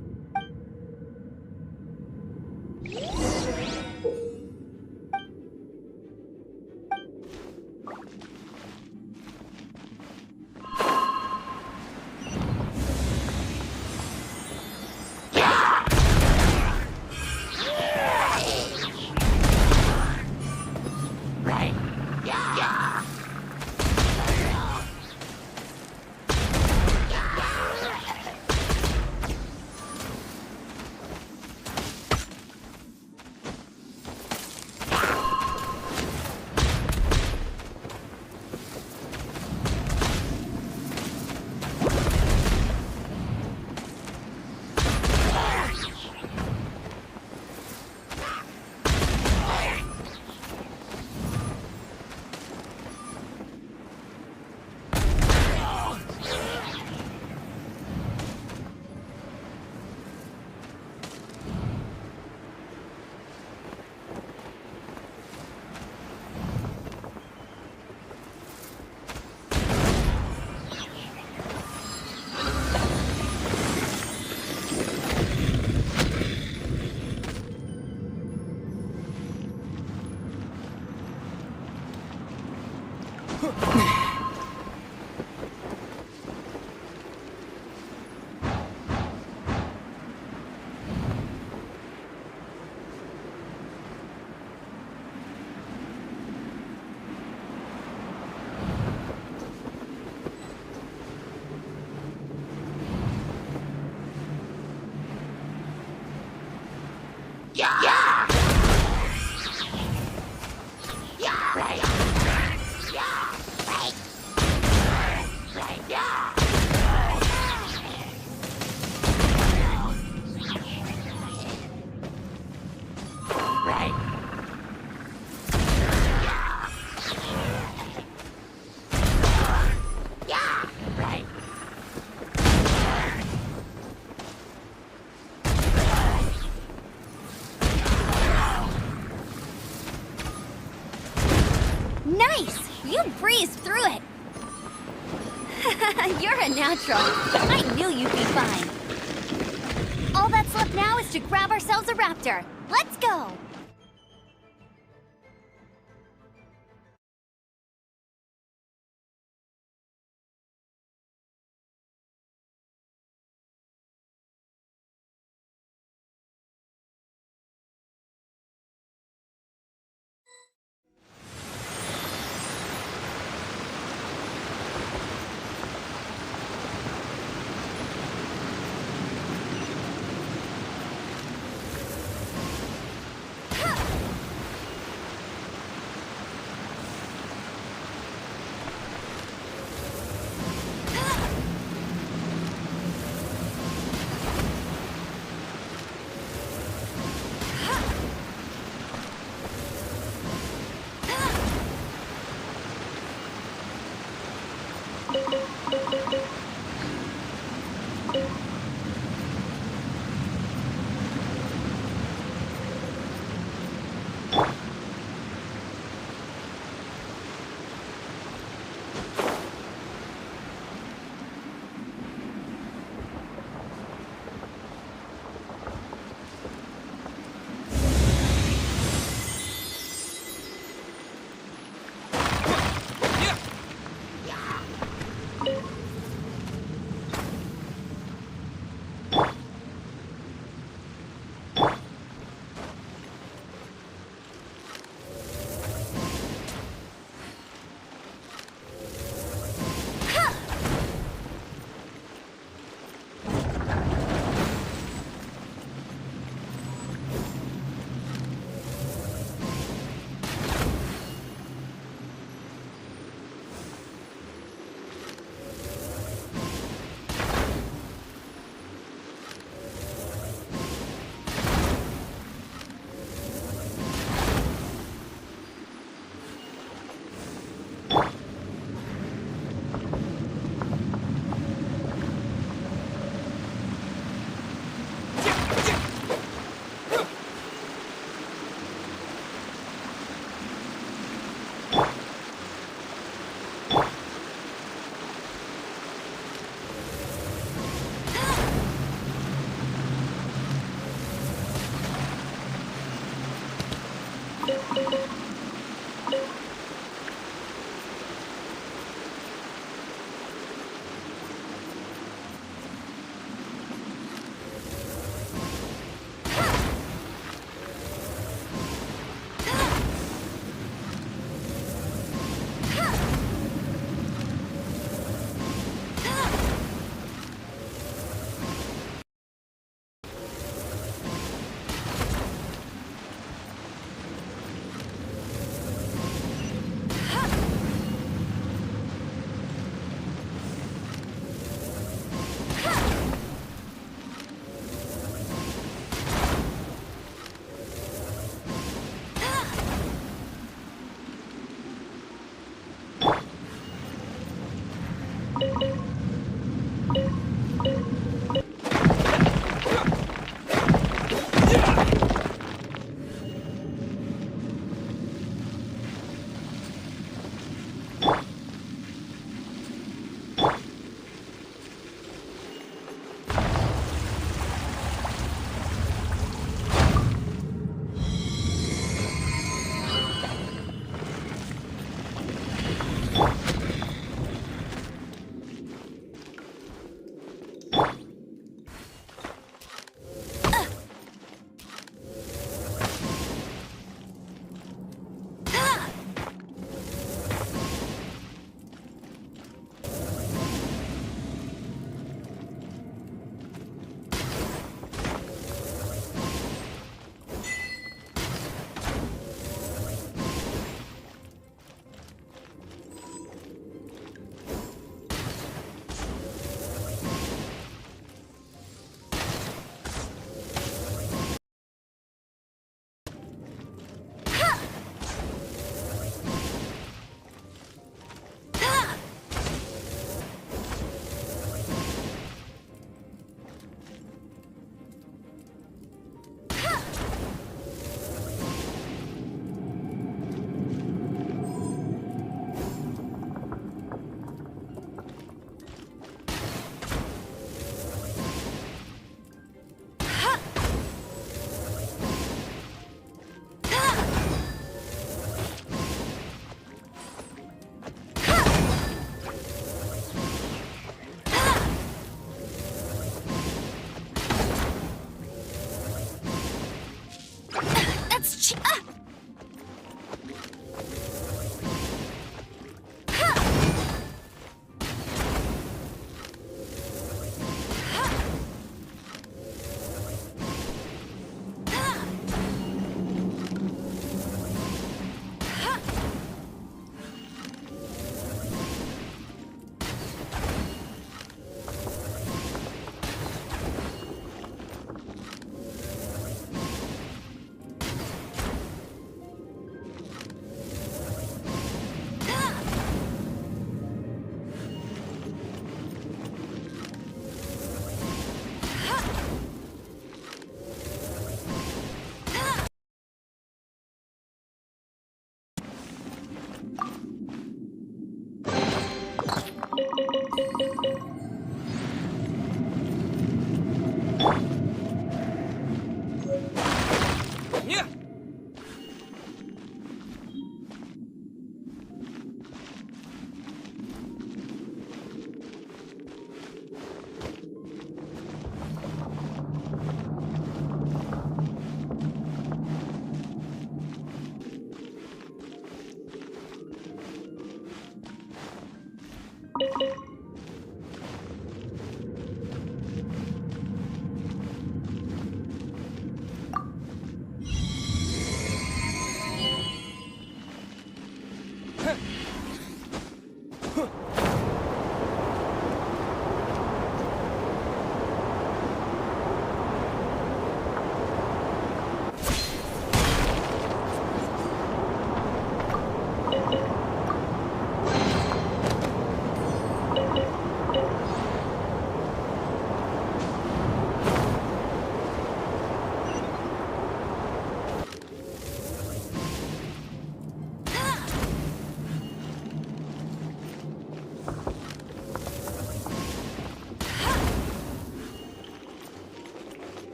You're a natural. I knew you'd be fine. All that's left now is to grab ourselves a raptor. Let's go!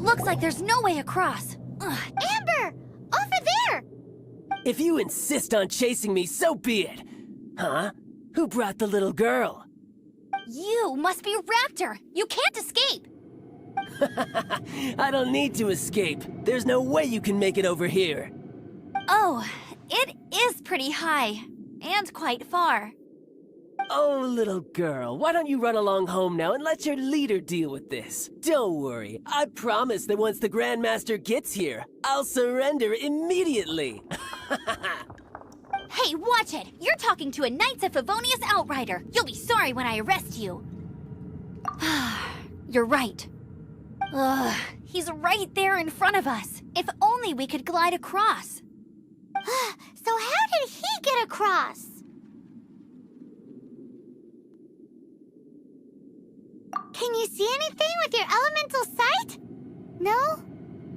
It looks like there's no way across. Ugh. Amber! Over there! If you insist on chasing me, so be it. Huh? Who brought the little girl? You must be Raptor! You can't escape! I don't need to escape. There's no way you can make it over here. Oh, it is pretty high. And quite far. Oh, little girl, why don't you run along home now and let your leader deal with this? Don't worry, I promise that once the Grandmaster gets here, I'll surrender immediately. Hey, watch it! You're talking to a Knights of Favonius outrider. You'll be sorry when I arrest you. You're right. Ugh, he's right there in front of us. If only we could glide across. So how did he get across? Can you see anything with your elemental sight? No?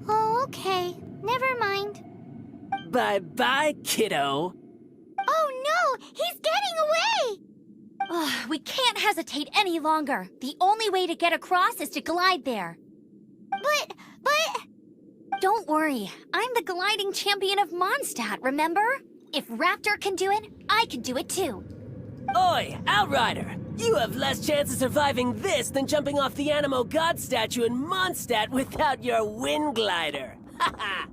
Oh, okay. Never mind. Bye-bye, kiddo. Oh no! He's getting away! Ugh, we can't hesitate any longer. The only way to get across is to glide there. But... Don't worry. I'm the gliding champion of Mondstadt, remember? If Raptor can do it, I can do it too. Oi, Outrider! You have less chance of surviving this than jumping off the Animo God statue in Mondstadt without your wind glider. Haha!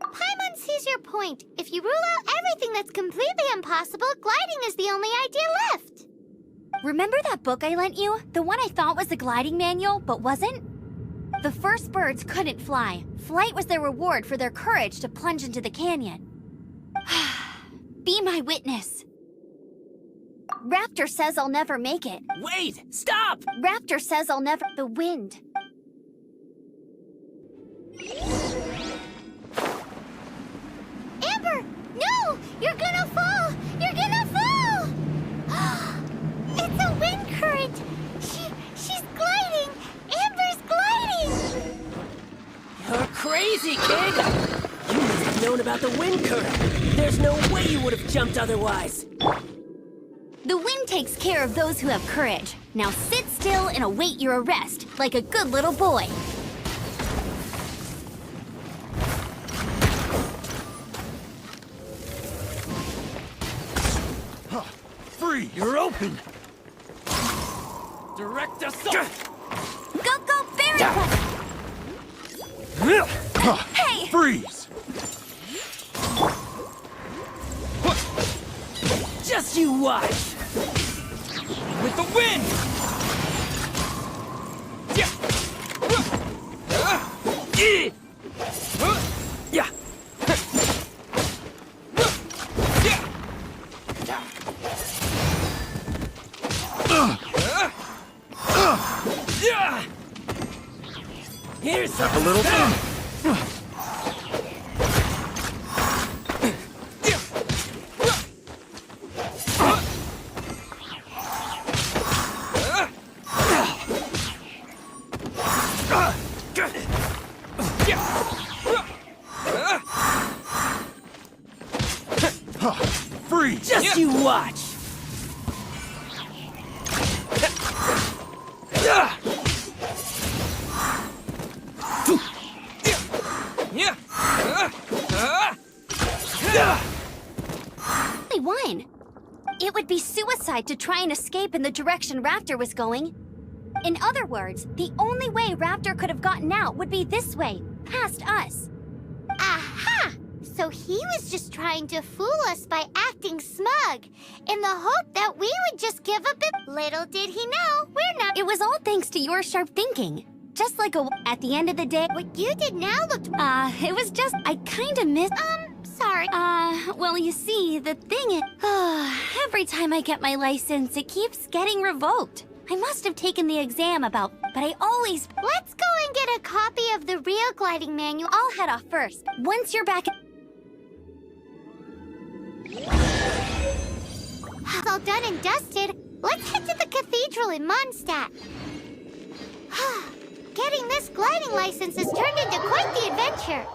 Paimon sees your point. If you rule out everything that's completely impossible, gliding is the only idea left. Remember that book I lent you? The one I thought was the gliding manual, but wasn't? The first birds couldn't fly. Flight was their reward for their courage to plunge into the canyon. Be my witness. Raptor says I'll never make it. Wait! Stop! Raptor says I'll never... The wind. Amber! No! You're gonna fall! You're gonna fall! It's a wind current! She's gliding! Amber's gliding! You're crazy, kid! You must have known about the wind current. There's no way you would have jumped otherwise. The wind takes care of those who have courage. Now sit still and await your arrest, like a good little boy. Free! You're open! Direct assault! Go, Barry! Hey! Freeze! Just you watch! With the wind! Yeah! Here's a little fun. Freeze! Just you watch! Only one. It would be suicide to try and escape in the direction Raptor was going. In other words, the only way Raptor could have gotten out would be this way, past us. Aha! So he was just trying to fool us by acting smug, in the hope that we would just give up it. Little did he know, we're not— It was all thanks to your sharp thinking. Just like at the end of the day— What you did now looked— it was just— I kinda missed— sorry. Well, you see, the thing is— every time I get my license, it keeps getting revoked. I must have taken the exam but I always— Let's go and get a copy of the real gliding manual. I'll head off first. Once you're back— All done and dusted, let's head to the cathedral in Mondstadt. Getting this gliding license has turned into quite the adventure.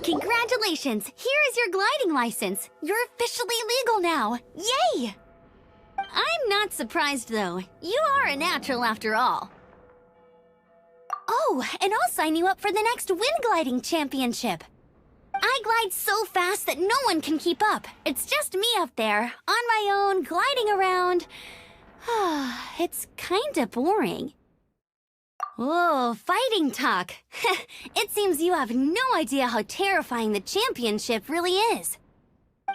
Congratulations! Here is your gliding license. You're officially legal now. Yay! I'm not surprised, though. You are a natural after all. Oh, and I'll sign you up for the next wind gliding championship. I glide so fast that no one can keep up. It's just me up there, on my own, gliding around. It's kinda boring. Whoa, fighting talk. It seems you have no idea how terrifying the championship really is.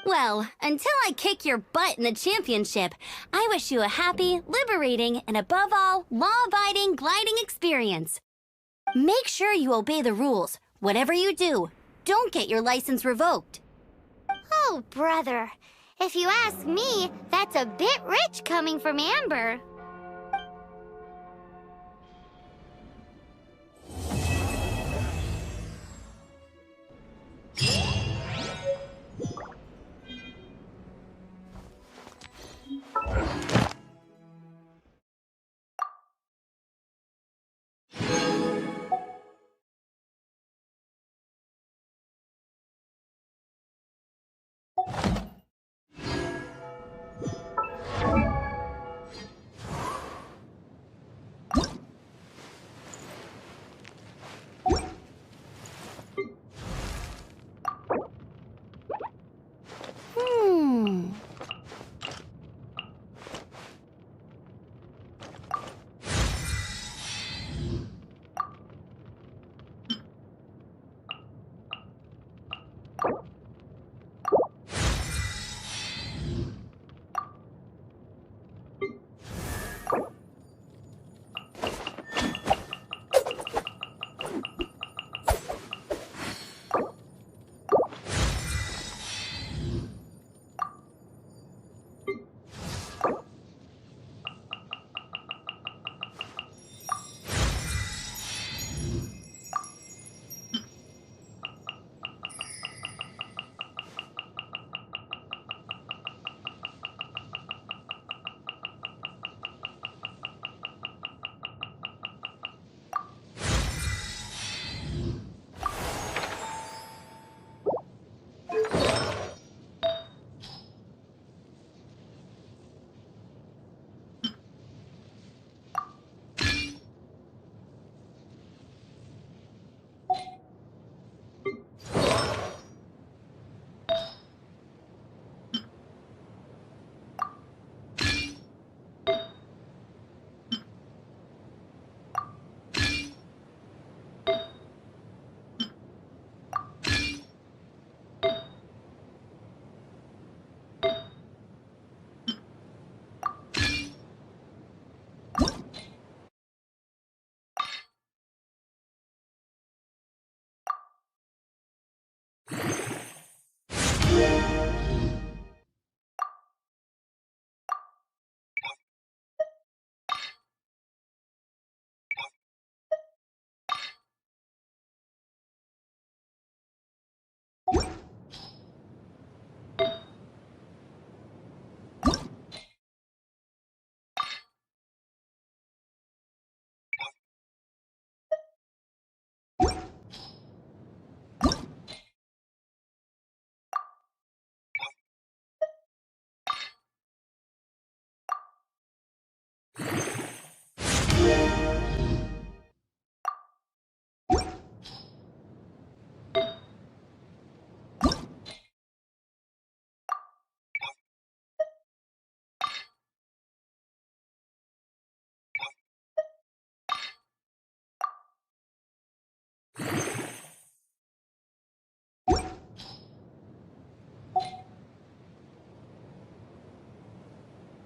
Well, until I kick your butt in the championship, I wish you a happy, liberating, and above all, law-abiding gliding experience. Make sure you obey the rules. Whatever you do, don't get your license revoked. Oh, brother. If you ask me, that's a bit rich coming from Amber.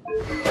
Huh?